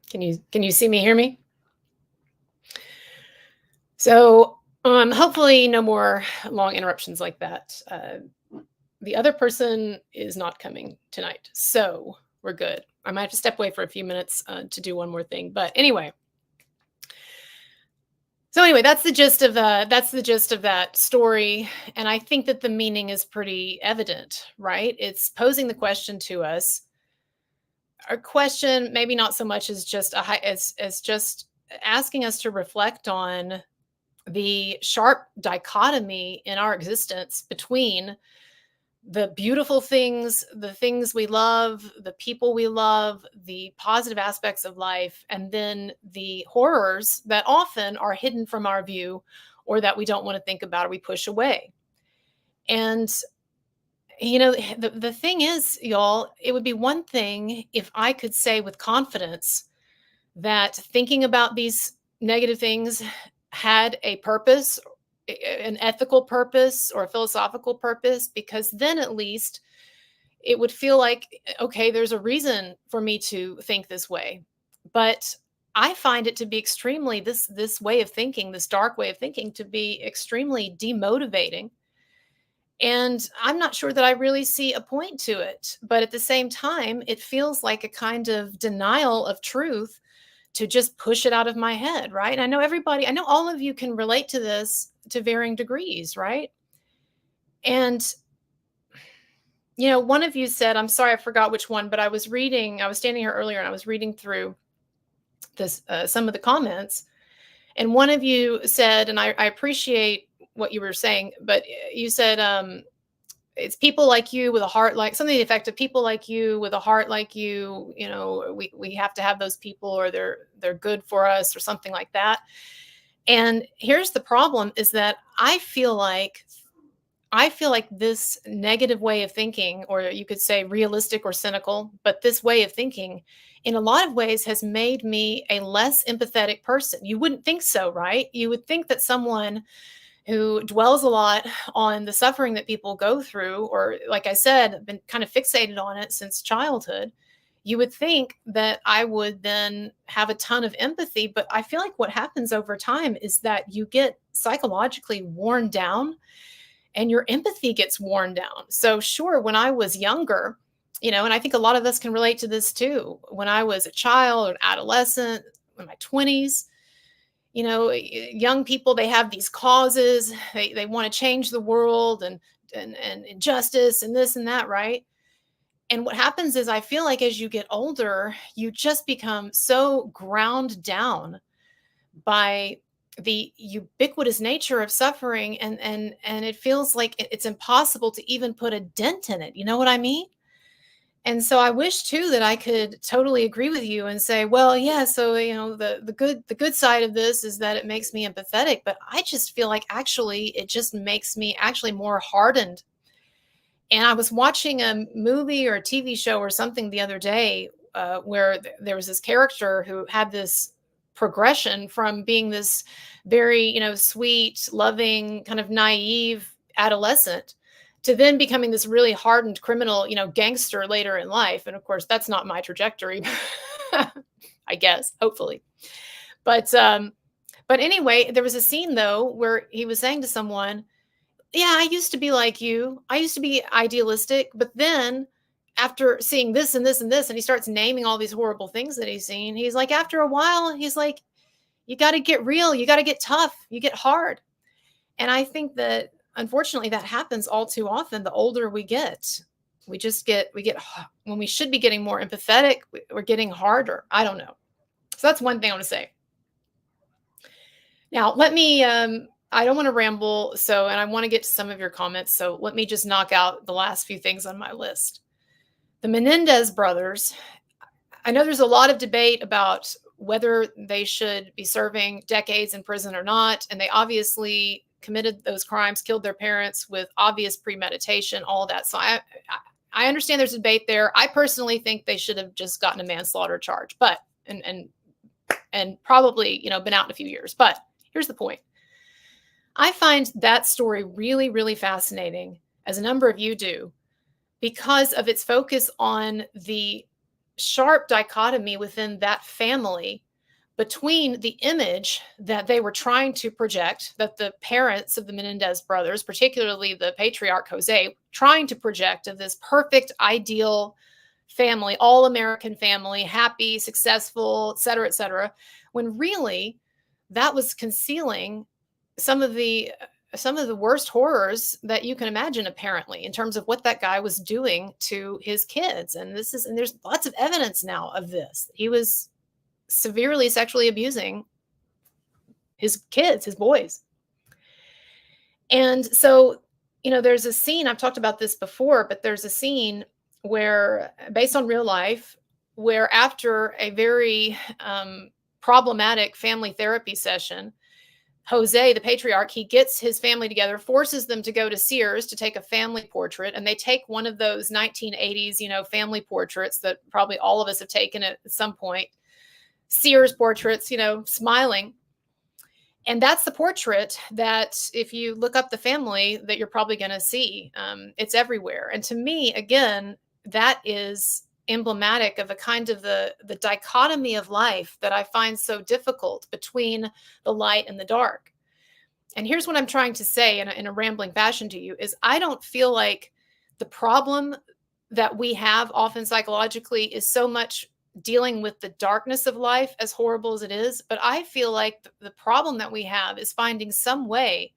[SPEAKER 1] Can you see me, hear me? So, hopefully no more long interruptions like that. The other person is not coming tonight, so we're good. I might have to step away for a few minutes to do one more thing, but anyway. So anyway, that's the gist of that story, and I think that the meaning is pretty evident, right? It's posing the question to us. Our question, maybe not so much as just as just asking us to reflect on the sharp dichotomy in our existence between the beautiful things, the things we love, the people we love, the positive aspects of life, and then the horrors that often are hidden from our view or that we don't want to think about or we push away. And the thing is, y'all, it would be one thing if I could say with confidence that thinking about these negative things had a purpose, an ethical purpose or a philosophical purpose, because then at least it would feel like, okay, there's a reason for me to think this way. But I find it to be extremely this way of thinking, this dark way of thinking, to be extremely demotivating. And I'm not sure that I really see a point to it. But at the same time, it feels like a kind of denial of truth to just push it out of my head, right? I know all of you can relate to this to varying degrees, right? And one of you said, I'm sorry, I forgot which one, but I was standing here earlier and I was reading through this, some of the comments. And one of you said, and I appreciate what you were saying, but you said, it's people like you with a heart like something to the effect of people like you with a heart like we have to have those people or they're good for us or something like that. And here's the problem is that I feel like this negative way of thinking, or you could say realistic or cynical, but this way of thinking in a lot of ways has made me a less empathetic person. You wouldn't think so, right? You would think that someone who dwells a lot on the suffering that people go through, or like I said, been kind of fixated on it since childhood, you would think that I would then have a ton of empathy. But I feel like what happens over time is that you get psychologically worn down and your empathy gets worn down. So, sure, when I was younger, and I think a lot of us can relate to this too. When I was a child or an adolescent, in my 20s, young people, they have these causes, they want to change the world and injustice and this and that, right? And what happens is I feel like as you get older, you just become so ground down by the ubiquitous nature of suffering, and it feels like it's impossible to even put a dent in it. You know what I mean? And so I wish too that I could totally agree with you and say, well, yeah, so the good side of this is that it makes me empathetic, but I just feel like actually it just makes me actually more hardened. And I was watching a movie or a TV show or something the other day, where there was this character who had this progression from being this very, sweet, loving, kind of naive adolescent to then becoming this really hardened criminal, gangster later in life. And of course, that's not my trajectory, I guess, hopefully. But anyway, there was a scene though where he was saying to someone, yeah, I used to be like you. I used to be idealistic, but then after seeing this and this and this, and he starts naming all these horrible things that he's seen, he's like, after a while, he's like, you got to get real. You got to get tough. You get hard. And I think that unfortunately that happens all too often. The older we get, when we should be getting more empathetic, we're getting harder. I don't know. So that's one thing I want to say. Now, I don't want to ramble. And I want to get to some of your comments. So let me just knock out the last few things on my list. The Menendez brothers, I know there's a lot of debate about whether they should be serving decades in prison or not. And they obviously committed those crimes, killed their parents with obvious premeditation, all of that. So I understand there's a debate there. I personally think they should have just gotten a manslaughter charge, but and probably, been out in a few years. But here's the point. I find that story really, really fascinating, as a number of you do, because of its focus on the sharp dichotomy within that family between the image that they were trying to project, that the parents of the Menendez brothers, particularly the patriarch Jose, trying to project of this perfect, ideal family, all American family, happy, successful, et cetera, when really that was concealing some of the worst horrors that you can imagine, apparently, in terms of what that guy was doing to his kids. And there's lots of evidence now of this. He was severely sexually abusing his kids, his boys. And so, there's a scene, I've talked about this before, but there's a scene where, based on real life, where after a very problematic family therapy session, Jose, the patriarch, he gets his family together, forces them to go to Sears to take a family portrait. And they take one of those 1980s, family portraits that probably all of us have taken at some point. Sears portraits, smiling. And that's the portrait that, if you look up the family, that you're probably going to see. It's everywhere. And to me, again, that is emblematic of a kind of the dichotomy of life that I find so difficult between the light and the dark. And here's what I'm trying to say in a rambling fashion to you is I don't feel like the problem that we have often psychologically is so much dealing with the darkness of life, as horrible as it is. But I feel like the problem that we have is finding some way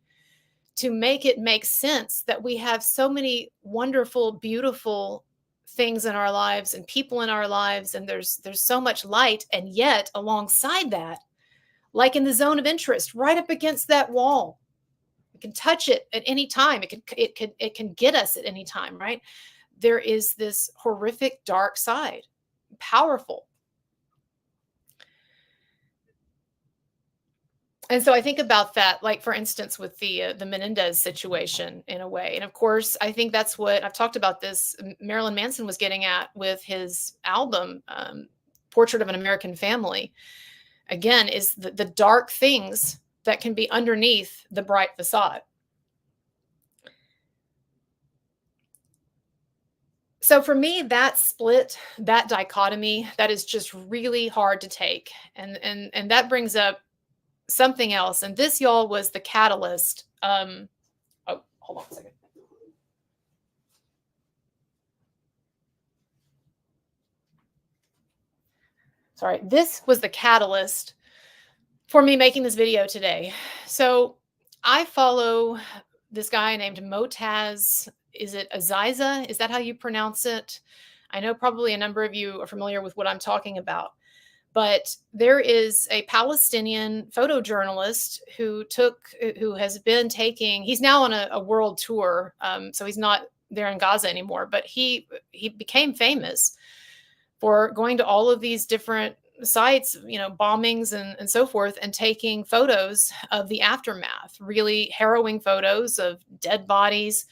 [SPEAKER 1] to make it make sense that we have so many wonderful, beautiful things in our lives and people in our lives, and there's so much light, and yet alongside that, like in the zone of interest, right up against that wall, we can touch it at any time. It can get us at any time, right? There is this horrific dark side, powerful. And so I think about that, like, for instance, with the Menendez situation in a way. And of course, I think that's what I've talked about this Marilyn Manson was getting at with his album, Portrait of an American Family. Again, is the dark things that can be underneath the bright facade. So for me, that split, that dichotomy, that is just really hard to take. And that brings up something else. And this, y'all, was the catalyst. Oh, hold on a second. Sorry, this was the catalyst for me making this video today. So I follow this guy named Motaz. Is it Aziza? Is that how you pronounce it? I know probably a number of you are familiar with what I'm talking about. But there is a Palestinian photojournalist who has been taking, he's now on a world tour. So he's not there in Gaza anymore, but he became famous for going to all of these different sites, bombings and so forth, and taking photos of the aftermath, really harrowing photos of dead bodies,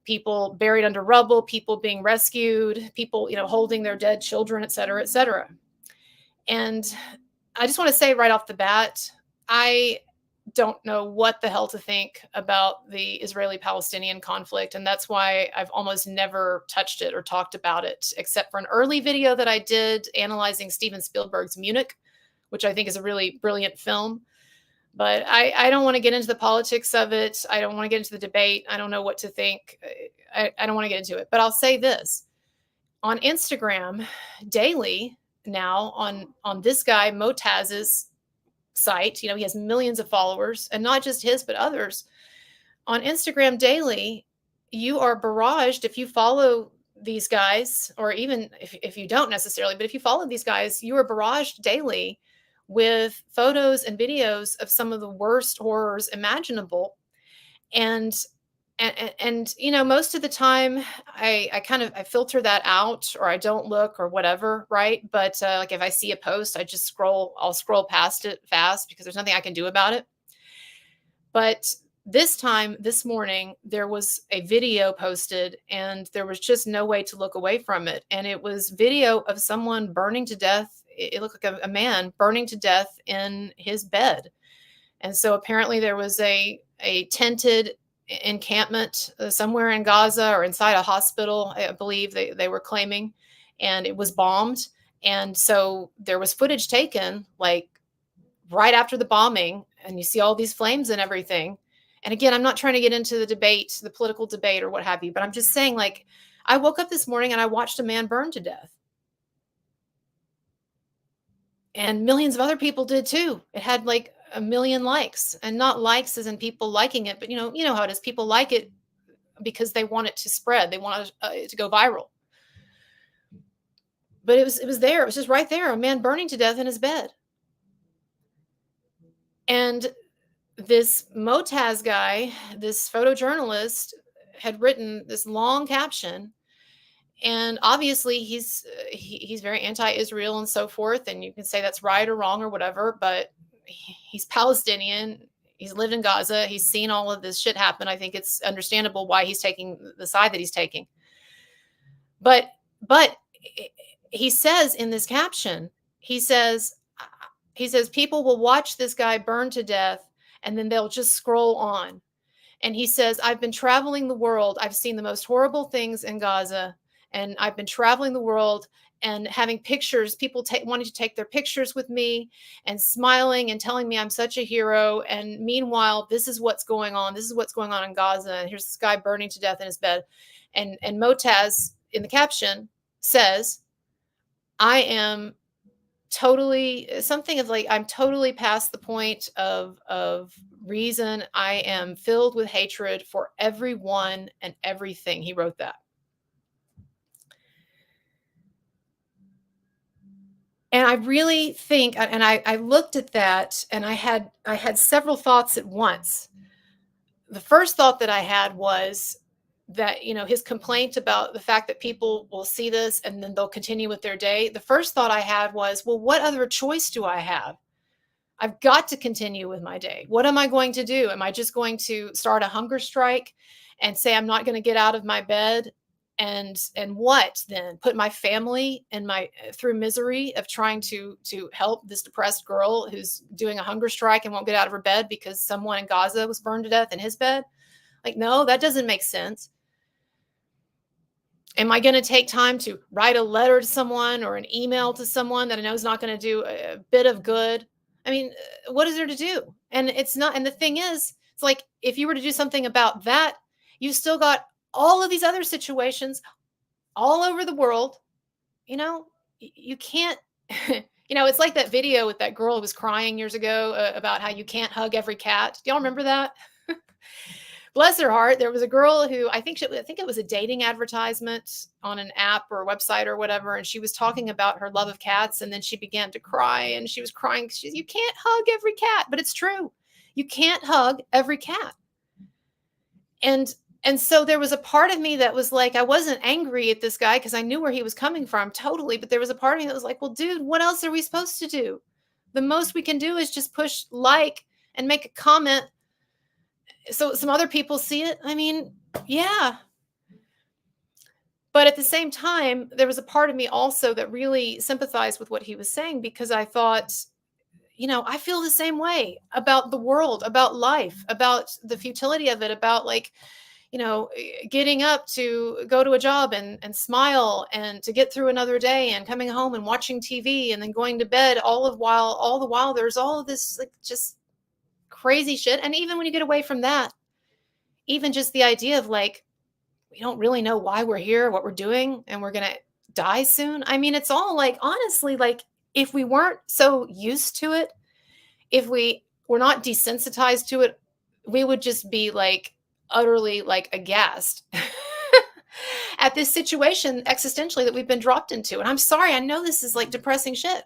[SPEAKER 1] people buried under rubble, people being rescued, people, holding their dead children, et cetera, et cetera. And I just want to say right off the bat, I don't know what the hell to think about the Israeli-Palestinian conflict. And that's why I've almost never touched it or talked about it, except for an early video that I did analyzing Steven Spielberg's Munich, which I think is a really brilliant film. But I don't want to get into the politics of it. I don't want to get into the debate. I don't know what to think. I don't want to get into it. But I'll say this. On Instagram, daily, now on this guy Motaz's site, he has millions of followers, and not just his but others. On Instagram daily, you are barraged, if you follow these guys, or even if you don't necessarily, but if you follow these guys, you are barraged daily with photos and videos of some of the worst horrors imaginable. And most of the time I filter that out, or I don't look, or whatever, right? But like, if I see a post, I'll scroll past it fast, because there's nothing I can do about it. But this morning, there was a video posted, and there was just no way to look away from it. And it was video of someone burning to death. It looked like a man burning to death in his bed. And so apparently there was a tented encampment somewhere in Gaza, or inside a hospital, I believe they were claiming, and it was bombed. And so there was footage taken like right after the bombing, and you see all these flames and everything. And again, I'm not trying to get into the debate, the political debate or what have you, but I'm just saying, like, I woke up this morning and I watched a man burn to death. And millions of other people did too. It had like a million likes, and not likes as in people liking it, but you know how it is. People like it because they want it to spread. They want it to go viral. But it was there. It was just right there. A man burning to death in his bed. And this Motaz guy, this photojournalist, had written this long caption, and obviously he's very anti-Israel and so forth, and you can say that's right or wrong or whatever, but he's Palestinian. He's lived in Gaza. He's seen all of this shit happen. I think it's understandable why he's taking the side that he's taking. But he says in this caption, he says people will watch this guy burn to death and then they'll just scroll on. And he says, I've been traveling the world. I've seen the most horrible things in Gaza. And I've been traveling the world and having pictures, people wanting to take their pictures with me and smiling and telling me I'm such a hero. And meanwhile, this is what's going on. This is what's going on in Gaza. And here's this guy burning to death in his bed. And Motaz in the caption says, I am totally something of like, I'm totally past the point of reason. I am filled with hatred for everyone and everything. He wrote that. And I really think, and I looked at that and I had several thoughts at once. The first thought that I had was that, you know, his complaint about the fact that people will see this and then they'll continue with their day. The first thought I had was, well, what other choice do I have? I've got to continue with my day. What am I going to do? Am I just going to start a hunger strike and say I'm not going to get out of my bed? And what then? Put my family and my through misery of trying to help this depressed girl who's doing a hunger strike and won't get out of her bed because someone in Gaza was burned to death in his bed? Like, no, that doesn't make sense. Am I going to take time to write a letter to someone or an email to someone that I know is not going to do a bit of good? I mean, what is there to do? And it's not. And the thing is, it's like, if you were to do something about that, you still got all of these other situations all over the world. You know, you can't, you know, it's like that video with that girl who was crying years ago about how you can't hug every cat. Do y'all remember that? Bless her heart. There was a girl who I think it was a dating advertisement on an app or a website or whatever. And she was talking about her love of cats. And then she began to cry, and she was crying. You can't hug every cat, but it's true. You can't hug every cat. And so there was a part of me that was like, I wasn't angry at this guy because I knew where he was coming from totally. But there was a part of me that was like, well, dude, what else are we supposed to do? The most we can do is just push like and make a comment so some other people see it. I mean, yeah. But at the same time, there was a part of me also that really sympathized with what he was saying, because I thought, you know, I feel the same way about the world, about life, about the futility of it, about like, you know, getting up to go to a job and smile and to get through another day and coming home and watching TV and then going to bed all the while there's all of this like just crazy shit. And even when you get away from that, even just the idea of like, we don't really know why we're here, what we're doing, and we're going to die soon. I mean, it's all like, honestly, like if we weren't so used to it, if we were not desensitized to it, we would just be like utterly like aghast at this situation existentially that we've been dropped into. And I'm sorry, I know this is like depressing shit,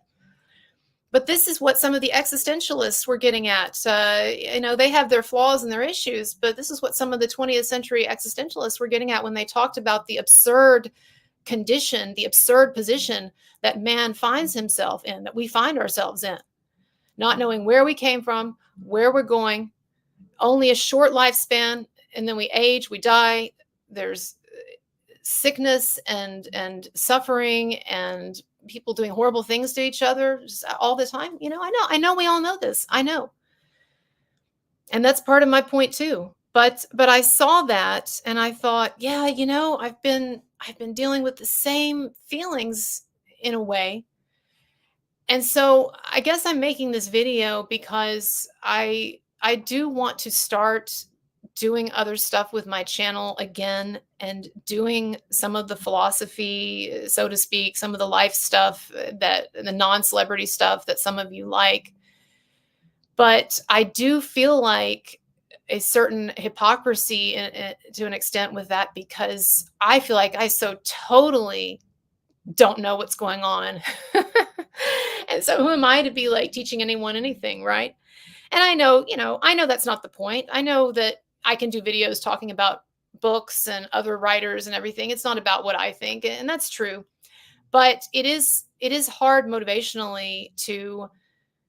[SPEAKER 1] but this is what some of the existentialists were getting at. You know, they have their flaws and their issues, but this is what some of the 20th century existentialists were getting at when they talked about the absurd condition, the absurd position that man finds himself in, that we find ourselves in, not knowing where we came from, where we're going, only a short lifespan, and then we age, we die. There's sickness and suffering and people doing horrible things to each other just all the time. You know, I know we all know this. I know. And that's part of my point too. But I saw that and I thought, yeah, you know, I've been dealing with the same feelings in a way. And so I guess I'm making this video because I do want to start doing other stuff with my channel again and doing some of the philosophy, so to speak, some of the life stuff that the non-celebrity stuff that some of you like. But I do feel like a certain hypocrisy to an extent with that because I feel like I so totally don't know what's going on. And so who am I to be like teaching anyone anything, right? And I know, I know that's not the point. I know that I can do videos talking about books and other writers and everything. It's not about what I think, and that's true. But it is hard motivationally to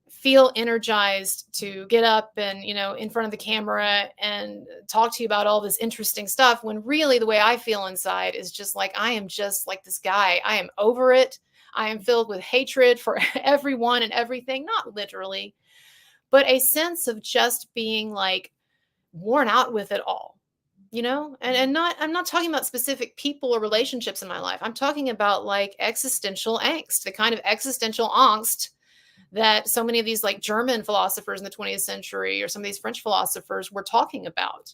[SPEAKER 1] feel energized to get up and in front of the camera and talk to you about all this interesting stuff when really the way I feel inside is just like I am just like this guy. I am over it. I am filled with hatred for everyone and everything, not literally, but a sense of just being like worn out with it all, and not I'm not talking about specific people or relationships in my life. I'm talking about like existential angst, the kind of existential angst that so many of these like German philosophers in the 20th century or some of these French philosophers were talking about.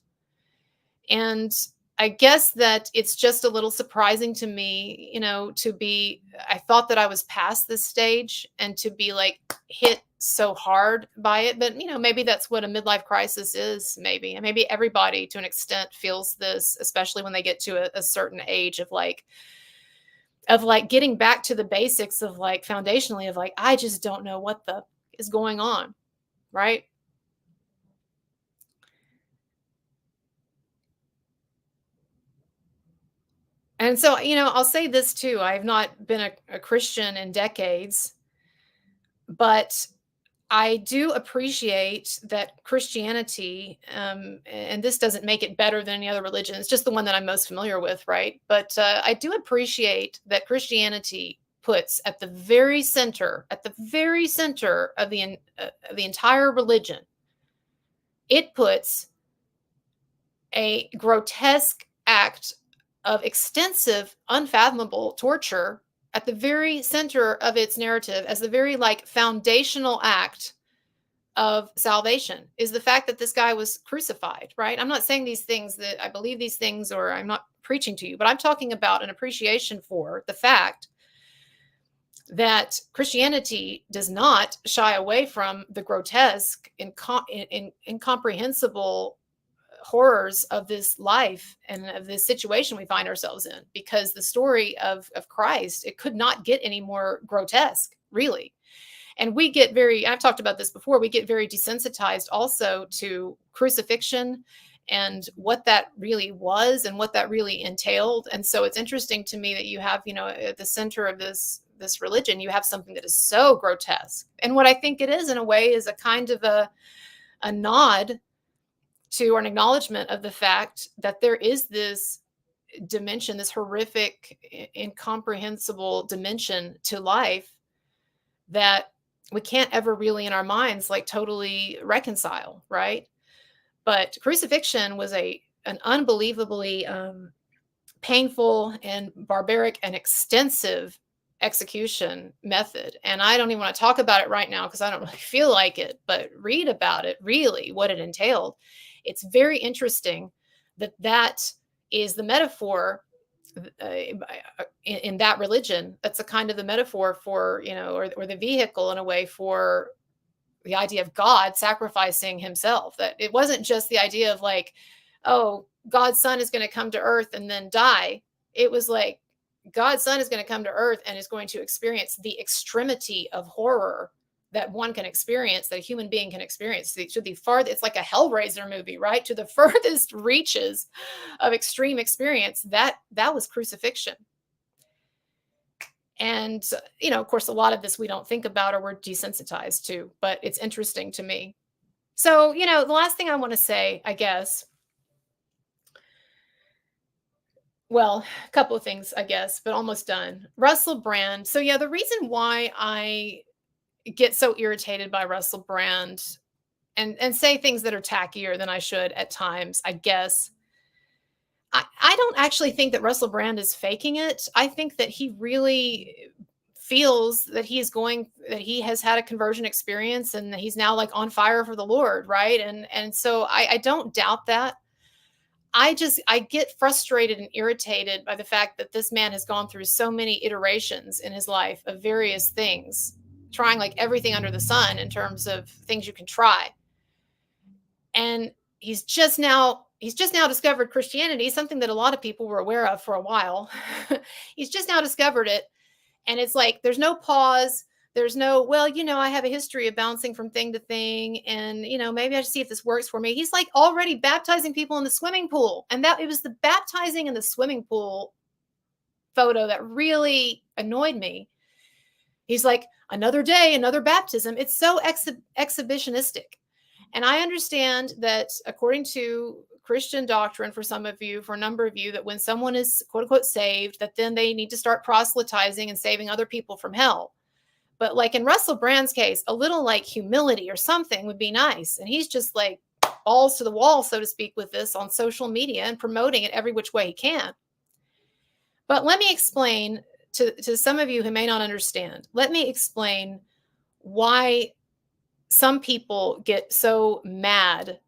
[SPEAKER 1] And I guess that it's just a little surprising to me, I thought that I was past this stage and to be like hit so hard by it. But, maybe that's what a midlife crisis is. And maybe everybody to an extent feels this, especially when they get to a certain age of like getting back to the basics of like foundationally of like, I just don't know what the is going on. Right. And so, I'll say this too. I've not been a Christian in decades, but I do appreciate that Christianity, and this doesn't make it better than any other religion. It's just the one that I'm most familiar with, right? But I do appreciate that Christianity puts at the very center of the entire religion, it puts a grotesque act of extensive, unfathomable torture at the very center of its narrative as the very like foundational act of salvation is the fact that this guy was crucified, right? I'm not saying these things that I believe these things or I'm not preaching to you, but I'm talking about an appreciation for the fact that Christianity does not shy away from the grotesque, incomprehensible horrors of this life and of this situation we find ourselves in, because the story of Christ, it could not get any more grotesque, really. And we get I've talked about this before, we get very desensitized also to crucifixion and what that really was and what that really entailed. And so it's interesting to me that you have, at the center of this religion, you have something that is so grotesque. And what I think it is in a way is a kind of a nod to or an acknowledgement of the fact that there is this dimension, this horrific, incomprehensible dimension to life that we can't ever really in our minds like totally reconcile, right? But crucifixion was an unbelievably painful and barbaric and extensive execution method. And I don't even want to talk about it right now because I don't really feel like it, but read about it, really, what it entailed. It's very interesting that is the metaphor in that religion. That's a kind of the metaphor for, or the vehicle in a way for the idea of God sacrificing himself. That it wasn't just the idea of like, oh, God's son is going to come to earth and then die. It was like God's son is going to come to earth and is going to experience the extremity of horror that one can experience, that a human being can experience. To the farthest, it's like a Hellraiser movie, right? To the furthest reaches of extreme experience, that was crucifixion. And, of course, a lot of this we don't think about or we're desensitized to, but it's interesting to me. So, the last thing I want to say, I guess, well, a couple of things, I guess, but almost done. Russell Brand. So, yeah, the reason why I get so irritated by Russell Brand and say things that are tackier than I should at times, I guess. I don't actually think that Russell Brand is faking it. I think that he really feels that that he has had a conversion experience and he's now like on fire for the Lord, right? And so I don't doubt that. I get frustrated and irritated by the fact that this man has gone through so many iterations in his life of various things, trying like everything under the sun in terms of things you can try. And he's just now discovered Christianity, something that a lot of people were aware of for a while. He's just now discovered it. And it's like, there's no pause. There's no, well, I have a history of bouncing from thing to thing. And, maybe I should see if this works for me. He's like already baptizing people in the swimming pool. And it was the baptizing in the swimming pool photo that really annoyed me. He's like, another day, another baptism. It's so exhibitionistic. And I understand that according to Christian doctrine, for some of you, for a number of you, that when someone is quote unquote saved, that then they need to start proselytizing and saving other people from hell. But like in Russell Brand's case, a little like humility or something would be nice. And he's just like balls to the wall, so to speak, with this on social media and promoting it every which way he can. But let me explain to some of you who may not understand. Let me explain why some people get so mad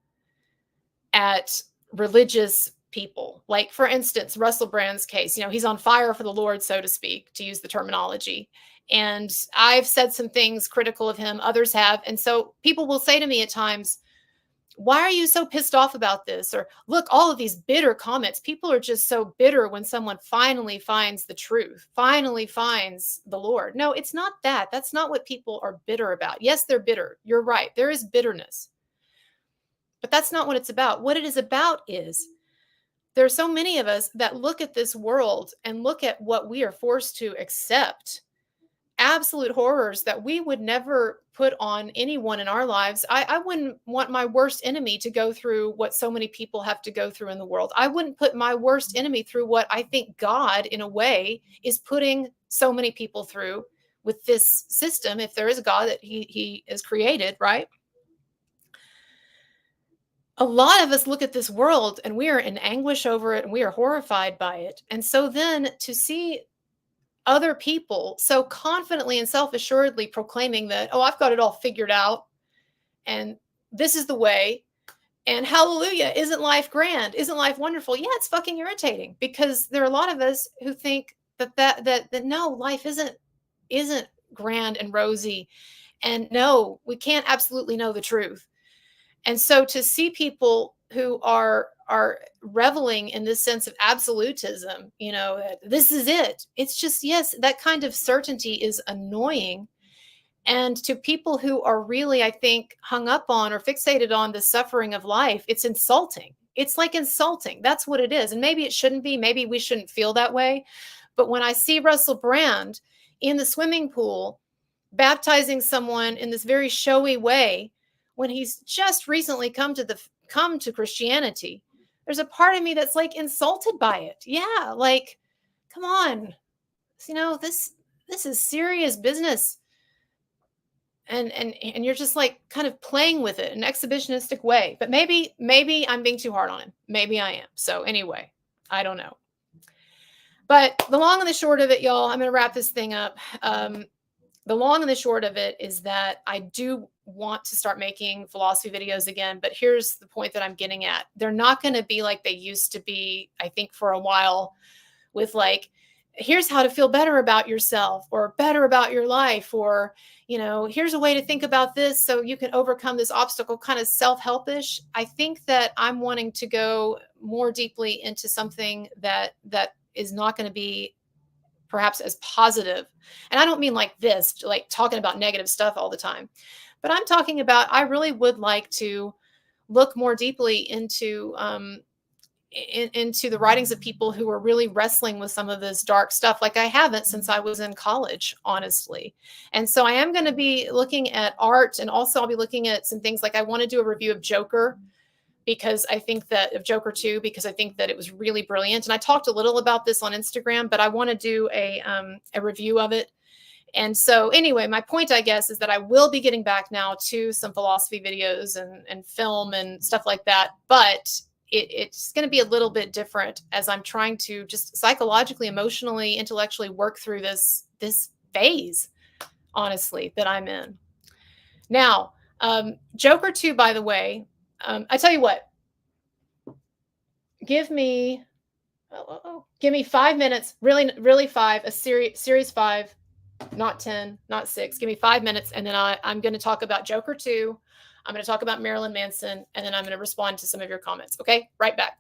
[SPEAKER 1] at religious people. Like, for instance, Russell Brand's case, he's on fire for the Lord, so to speak, to use the terminology. And I've said some things critical of him, others have. And so people will say to me at times, why are you so pissed off about this? Or look, all of these bitter comments. People are just so bitter when someone finally finds the truth, finally finds the Lord. No, it's not that. That's not what people are bitter about. Yes, they're bitter. You're right. There is bitterness. But that's not what it's about. What it is about is there are so many of us that look at this world and look at what we are forced to accept. Absolute horrors that we would never put on anyone in our lives. I wouldn't want my worst enemy to go through what so many people have to go through in the world. I wouldn't put my worst enemy through what I think God, in a way, is putting so many people through with this system, if there is a God that he has created, right? A lot of us look at this world and we are in anguish over it and we are horrified by it. And so then to see other people so confidently and self-assuredly proclaiming that, oh, I've got it all figured out and this is the way, and hallelujah, isn't life grand? Isn't life wonderful? Yeah, it's fucking irritating because there are a lot of us who think that no, life isn't grand and rosy, and no, we can't absolutely know the truth. And so to see people who are reveling in this sense of absolutism, this is it. It's just, yes, that kind of certainty is annoying. And to people who are really, I think, hung up on or fixated on the suffering of life, it's insulting. It's like insulting. That's what it is. And maybe it shouldn't be. Maybe we shouldn't feel that way. But when I see Russell Brand in the swimming pool baptizing someone in this very showy way, when he's just recently come to Christianity, there's a part of me that's like insulted by it. Yeah, like, come on, this is serious business, and you're just like kind of playing with it in an exhibitionistic way. But maybe I'm being too hard on him. Maybe I am. So anyway, I don't know. But the long and the short of it, y'all, I'm going to wrap this thing up. The long and the short of it is that I do want to start making philosophy videos again, but here's the point that I'm getting at. They're not going to be like they used to be, I think, for a while, with like, here's how to feel better about yourself or better about your life, or, here's a way to think about this so you can overcome this obstacle, kind of self-helpish. I think that I'm wanting to go more deeply into something that is not going to be perhaps as positive. And I don't mean like this, like talking about negative stuff all the time, but I'm talking about, I really would like to look more deeply into the writings of people who are really wrestling with some of this dark stuff. Like I haven't since I was in college, honestly. And so I am going to be looking at art, and also I'll be looking at some things like I want to do a review of Joker, because I think that of Joker 2, because I think that it was really brilliant. And I talked a little about this on Instagram, but I want to do a review of it. And so anyway, my point, I guess, is that I will be getting back now to some philosophy videos and film and stuff like that. But it's going to be a little bit different as I'm trying to just psychologically, emotionally, intellectually work through this phase, honestly, that I'm in. Now, Joker 2, by the way, I tell you what, give me give me 5 minutes, really, really five, a series five, not 10, not six. Give me 5 minutes, and then I'm going to talk about Joker 2. I'm going to talk about Marilyn Manson, and then I'm going to respond to some of your comments. Okay, right back.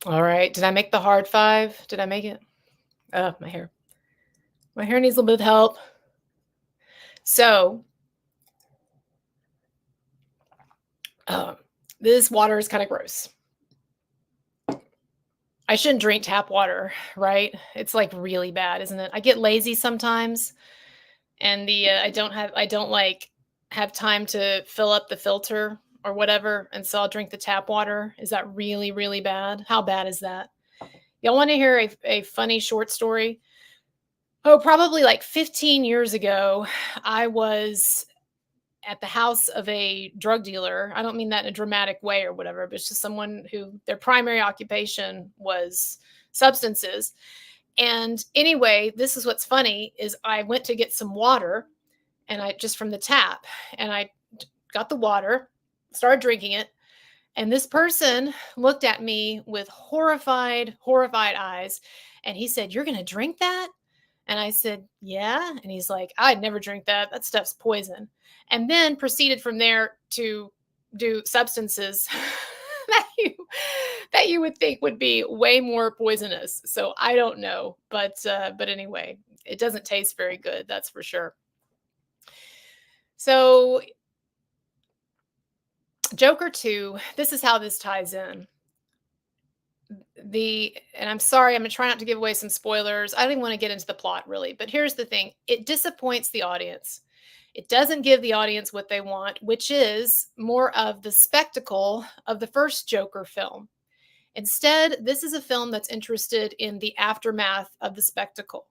[SPEAKER 1] All right. Did I make the hard five? Did I make it? Oh, my hair. My hair needs a little bit of help. So, uh, this water is kind of gross. I shouldn't drink tap water, right? It's like really bad, isn't it? I get lazy sometimes, and I don't like have time to fill up the filter or whatever, and so I'll drink the tap water. Is that really, really bad? How bad is that? Y'all want to hear a funny short story? Oh, probably like 15 years ago, I was at the house of a drug dealer. I don't mean that in a dramatic way or whatever, but it's just someone who their primary occupation was substances. And anyway, this is what's funny is I went to get some water and I just from the tap and I got the water, started drinking it, and this person looked at me with horrified eyes and he said, "You're going to drink that?" And I said, "Yeah." And he's like, "I'd never drink that. That stuff's poison." And then proceeded from there to do substances that you that you would think would be way more poisonous. So I don't know, but anyway, it doesn't taste very good, that's for sure. So Joker 2, this is how this ties in. And I'm sorry, I'm gonna try not to give away some spoilers. I don't even want to get into the plot really, but here's the thing. It disappoints the audience. It doesn't give the audience what they want, which is more of the spectacle of the first Joker film. Instead, this is a film that's interested in the aftermath of the spectacle.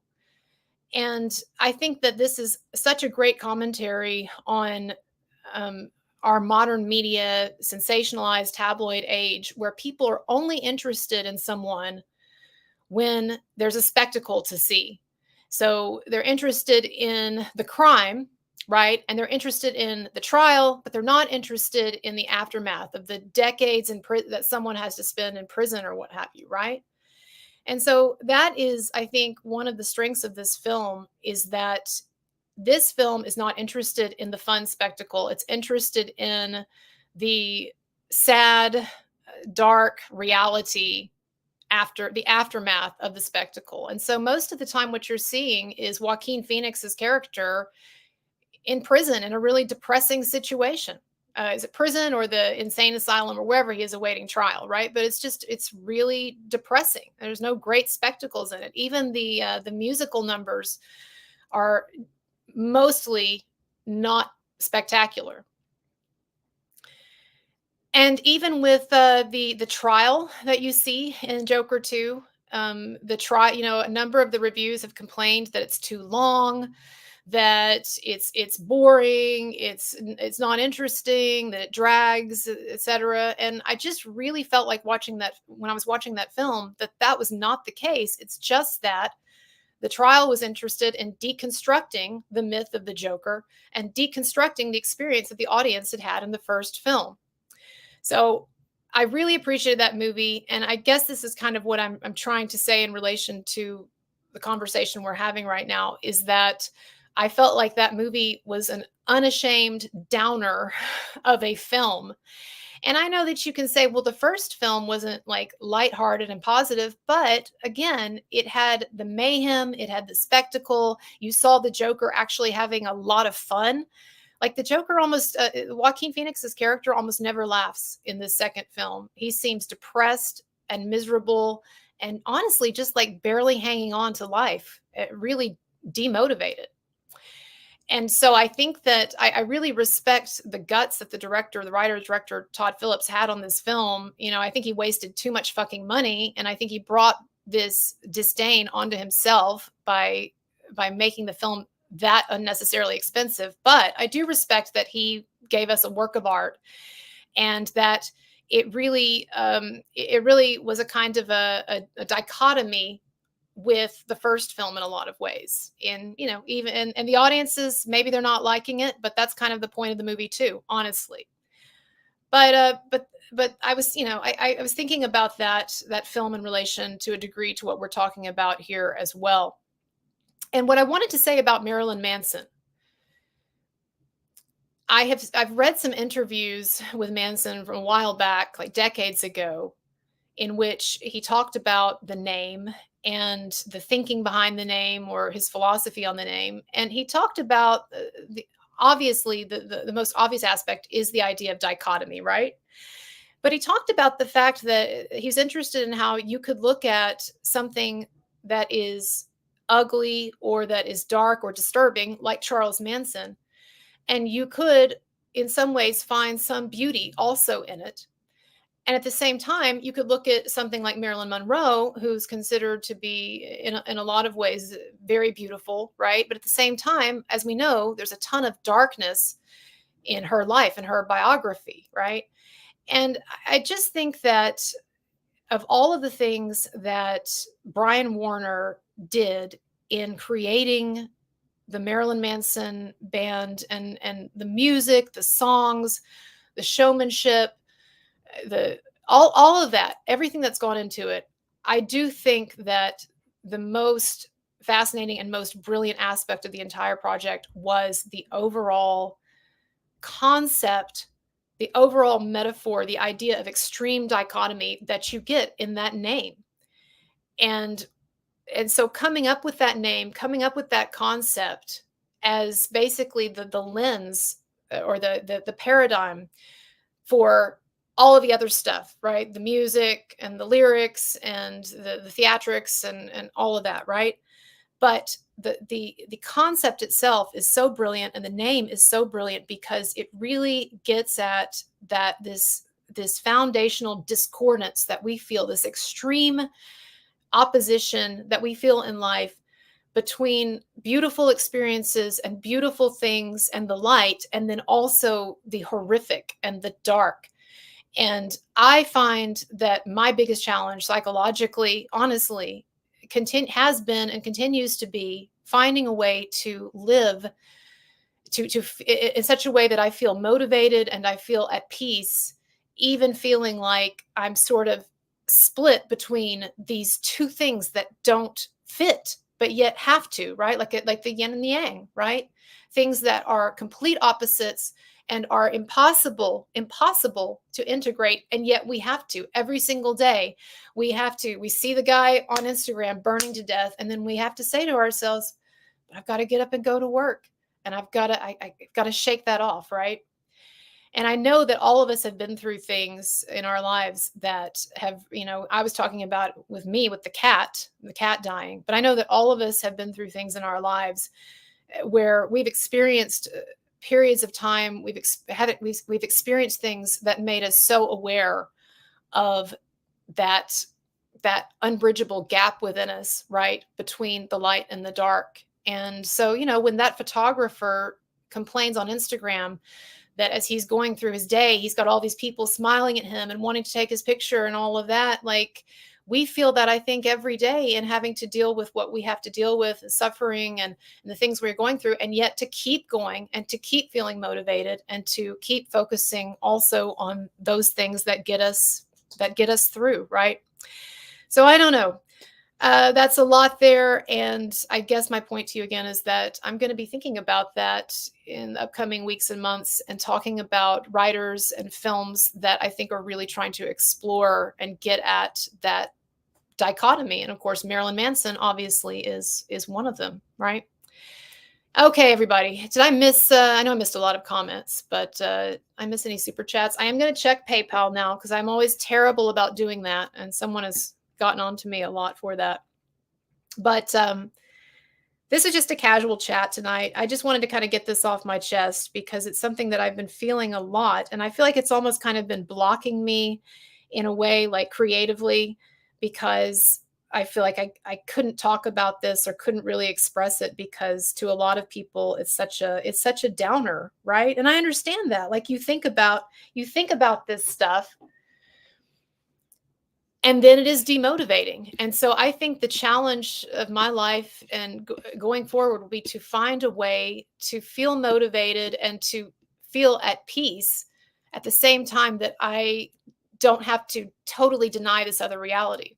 [SPEAKER 1] And I think that this is such a great commentary on um, our modern media, sensationalized tabloid age, where people are only interested in someone when there's a spectacle to see. So they're interested in the crime, right? And they're interested in the trial, but they're not interested in the aftermath of the decades in that someone has to spend in prison or what have you, right? And so that is, I think, one of the strengths of this film is that this film is not interested in the fun spectacle. It's interested in the sad, dark reality after the aftermath of the spectacle. And so most of the time what you're seeing is Joaquin Phoenix's character in prison in a really depressing situation. Is it prison or the insane asylum or wherever he is awaiting trial, right? But it's really depressing. There's no great spectacles in it. Even the musical numbers are mostly not spectacular. And even with the trial that you see in Joker 2, the trial, a number of the reviews have complained that it's too long, that it's boring, it's not interesting, that it drags, etc. And I just really felt like watching that when I was watching that film that was not the case. It's just that the trial was interested in deconstructing the myth of the Joker and deconstructing the experience that the audience had had in the first film. So I really appreciated that movie. And I guess this is kind of what I'm trying to say in relation to the conversation we're having right now is that I felt like that movie was an unashamed downer of a film. And I know that you can say, well, the first film wasn't like lighthearted and positive, but again, it had the mayhem, it had the spectacle. You saw the Joker actually having a lot of fun. Like the Joker almost, Joaquin Phoenix's character almost never laughs in this second film. He seems depressed and miserable and honestly just like barely hanging on to life, really demotivated. And so I think that I really respect the guts that the writer, director Todd Phillips had on this film. I think he wasted too much fucking money, and I think he brought this disdain onto himself by making the film that unnecessarily expensive. But I do respect that he gave us a work of art, and that it really was a kind of a dichotomy with the first film in a lot of ways. Even and the audiences, maybe they're not liking it, but that's kind of the point of the movie too, honestly. But I was, I was thinking about that film in relation to a degree to what we're talking about here as well. And what I wanted to say about Marilyn Manson, I've read some interviews with Manson from a while back, like decades ago, in which he talked about the name and the thinking behind the name, or his philosophy on the name. And he talked about obviously the most obvious aspect is the idea of dichotomy, right? But he talked about the fact that he's interested in how you could look at something that is ugly or that is dark or disturbing, like Charles Manson, and you could, in some ways, find some beauty also in it. And at the same time, you could look at something like Marilyn Monroe, who's considered to be, in a lot of ways, very beautiful, right? But at the same time, as we know, there's a ton of darkness in her life and her biography, right? And I just think that of all of the things that Brian Warner did in creating the Marilyn Manson band, and the music, the songs, the showmanship, the all of that, everything that's gone into it, I do think that the most fascinating and most brilliant aspect of the entire project was the overall concept, the overall metaphor, the idea of extreme dichotomy that you get in that name. And so coming up with that name, coming up with that concept as basically the lens, or the paradigm for all of the other stuff, right? The music and the lyrics and the theatrics and all of that, right? But the concept itself is so brilliant, and the name is so brilliant because it really gets at this foundational discordance that we feel, this extreme opposition that we feel in life between beautiful experiences and beautiful things and the light, and then also the horrific and the dark. And I find that my biggest challenge psychologically, honestly, has been and continues to be finding a way to live in such a way that I feel motivated and I feel at peace, even feeling like I'm sort of split between these two things that don't fit, but yet have to, right? Like the yin and the yang, right? Things that are complete opposites and are impossible to integrate, and yet we have to every single day. We see the guy on Instagram burning to death, and then we have to say to ourselves, but I've got to get up and go to work, and I've got to shake that off, right? And I know that all of us have been through things in our lives that have, I was talking about with the cat dying, but I know that all of us have been through things in our lives where we've experienced periods of time, we've experienced things that made us so aware of that unbridgeable gap within us, right, between the light and the dark. And so, when that photographer complains on Instagram that as he's going through his day, he's got all these people smiling at him and wanting to take his picture and all of that, like, we feel that, I think, every day, in having to deal with what we have to deal with, the suffering and the things we're going through, and yet to keep going and to keep feeling motivated and to keep focusing also on those things that get us through, right? So I don't know. That's a lot there. And I guess my point to you again is that I'm going to be thinking about that in the upcoming weeks and months, and talking about writers and films that I think are really trying to explore and get at that dichotomy. And of course, Marilyn Manson obviously is one of them, right? Okay, everybody. Did I miss, I know I missed a lot of comments, but I miss any super chats? I am going to check PayPal now, because I'm always terrible about doing that. And someone has gotten on to me a lot for that. But this is just a casual chat tonight. I just wanted to kind of get this off my chest, because it's something that I've been feeling a lot. And I feel like it's almost kind of been blocking me in a way, like creatively, because I feel like I couldn't talk about this, or couldn't really express it, because to a lot of people it's such a downer, right? And I understand that. Like, you think about this stuff, and then it is demotivating. And so I think the challenge of my life and going forward will be to find a way to feel motivated and to feel at peace at the same time that I don't have to totally deny this other reality.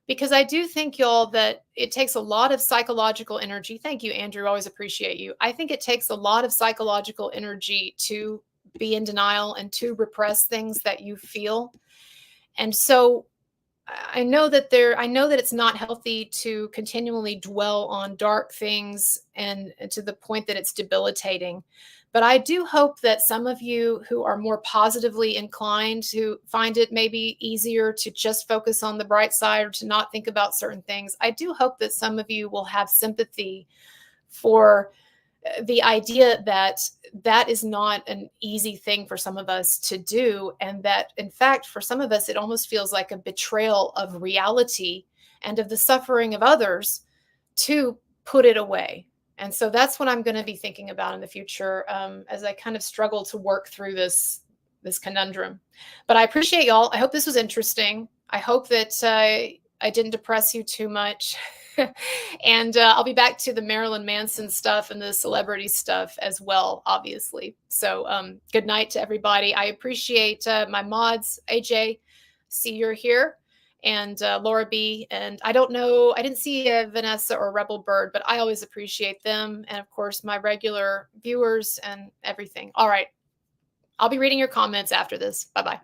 [SPEAKER 1] Because I do think, y'all, that it takes a lot of psychological energy. Thank you, Andrew. Always appreciate you. I think it takes a lot of psychological energy to be in denial and to repress things that you feel. And so I know that it's not healthy to continually dwell on dark things and to the point that it's debilitating. But I do hope that some of you who are more positively inclined, who find it maybe easier to just focus on the bright side or to not think about certain things, I do hope that some of you will have sympathy for the idea that that is not an easy thing for some of us to do. And that, in fact, for some of us, it almost feels like a betrayal of reality and of the suffering of others to put it away. And so that's what I'm going to be thinking about in the future, as I kind of struggle to work through this conundrum. But I appreciate y'all. I hope this was interesting. I hope that I didn't depress you too much. And I'll be back to the Marilyn Manson stuff and the celebrity stuff as well, obviously. So good night to everybody. I appreciate my mods, AJ, see you're here, and Laura B. And I don't know, I didn't see Vanessa or Rebel Bird, but I always appreciate them. And of course, my regular viewers and everything. All right. I'll be reading your comments after this. Bye-bye.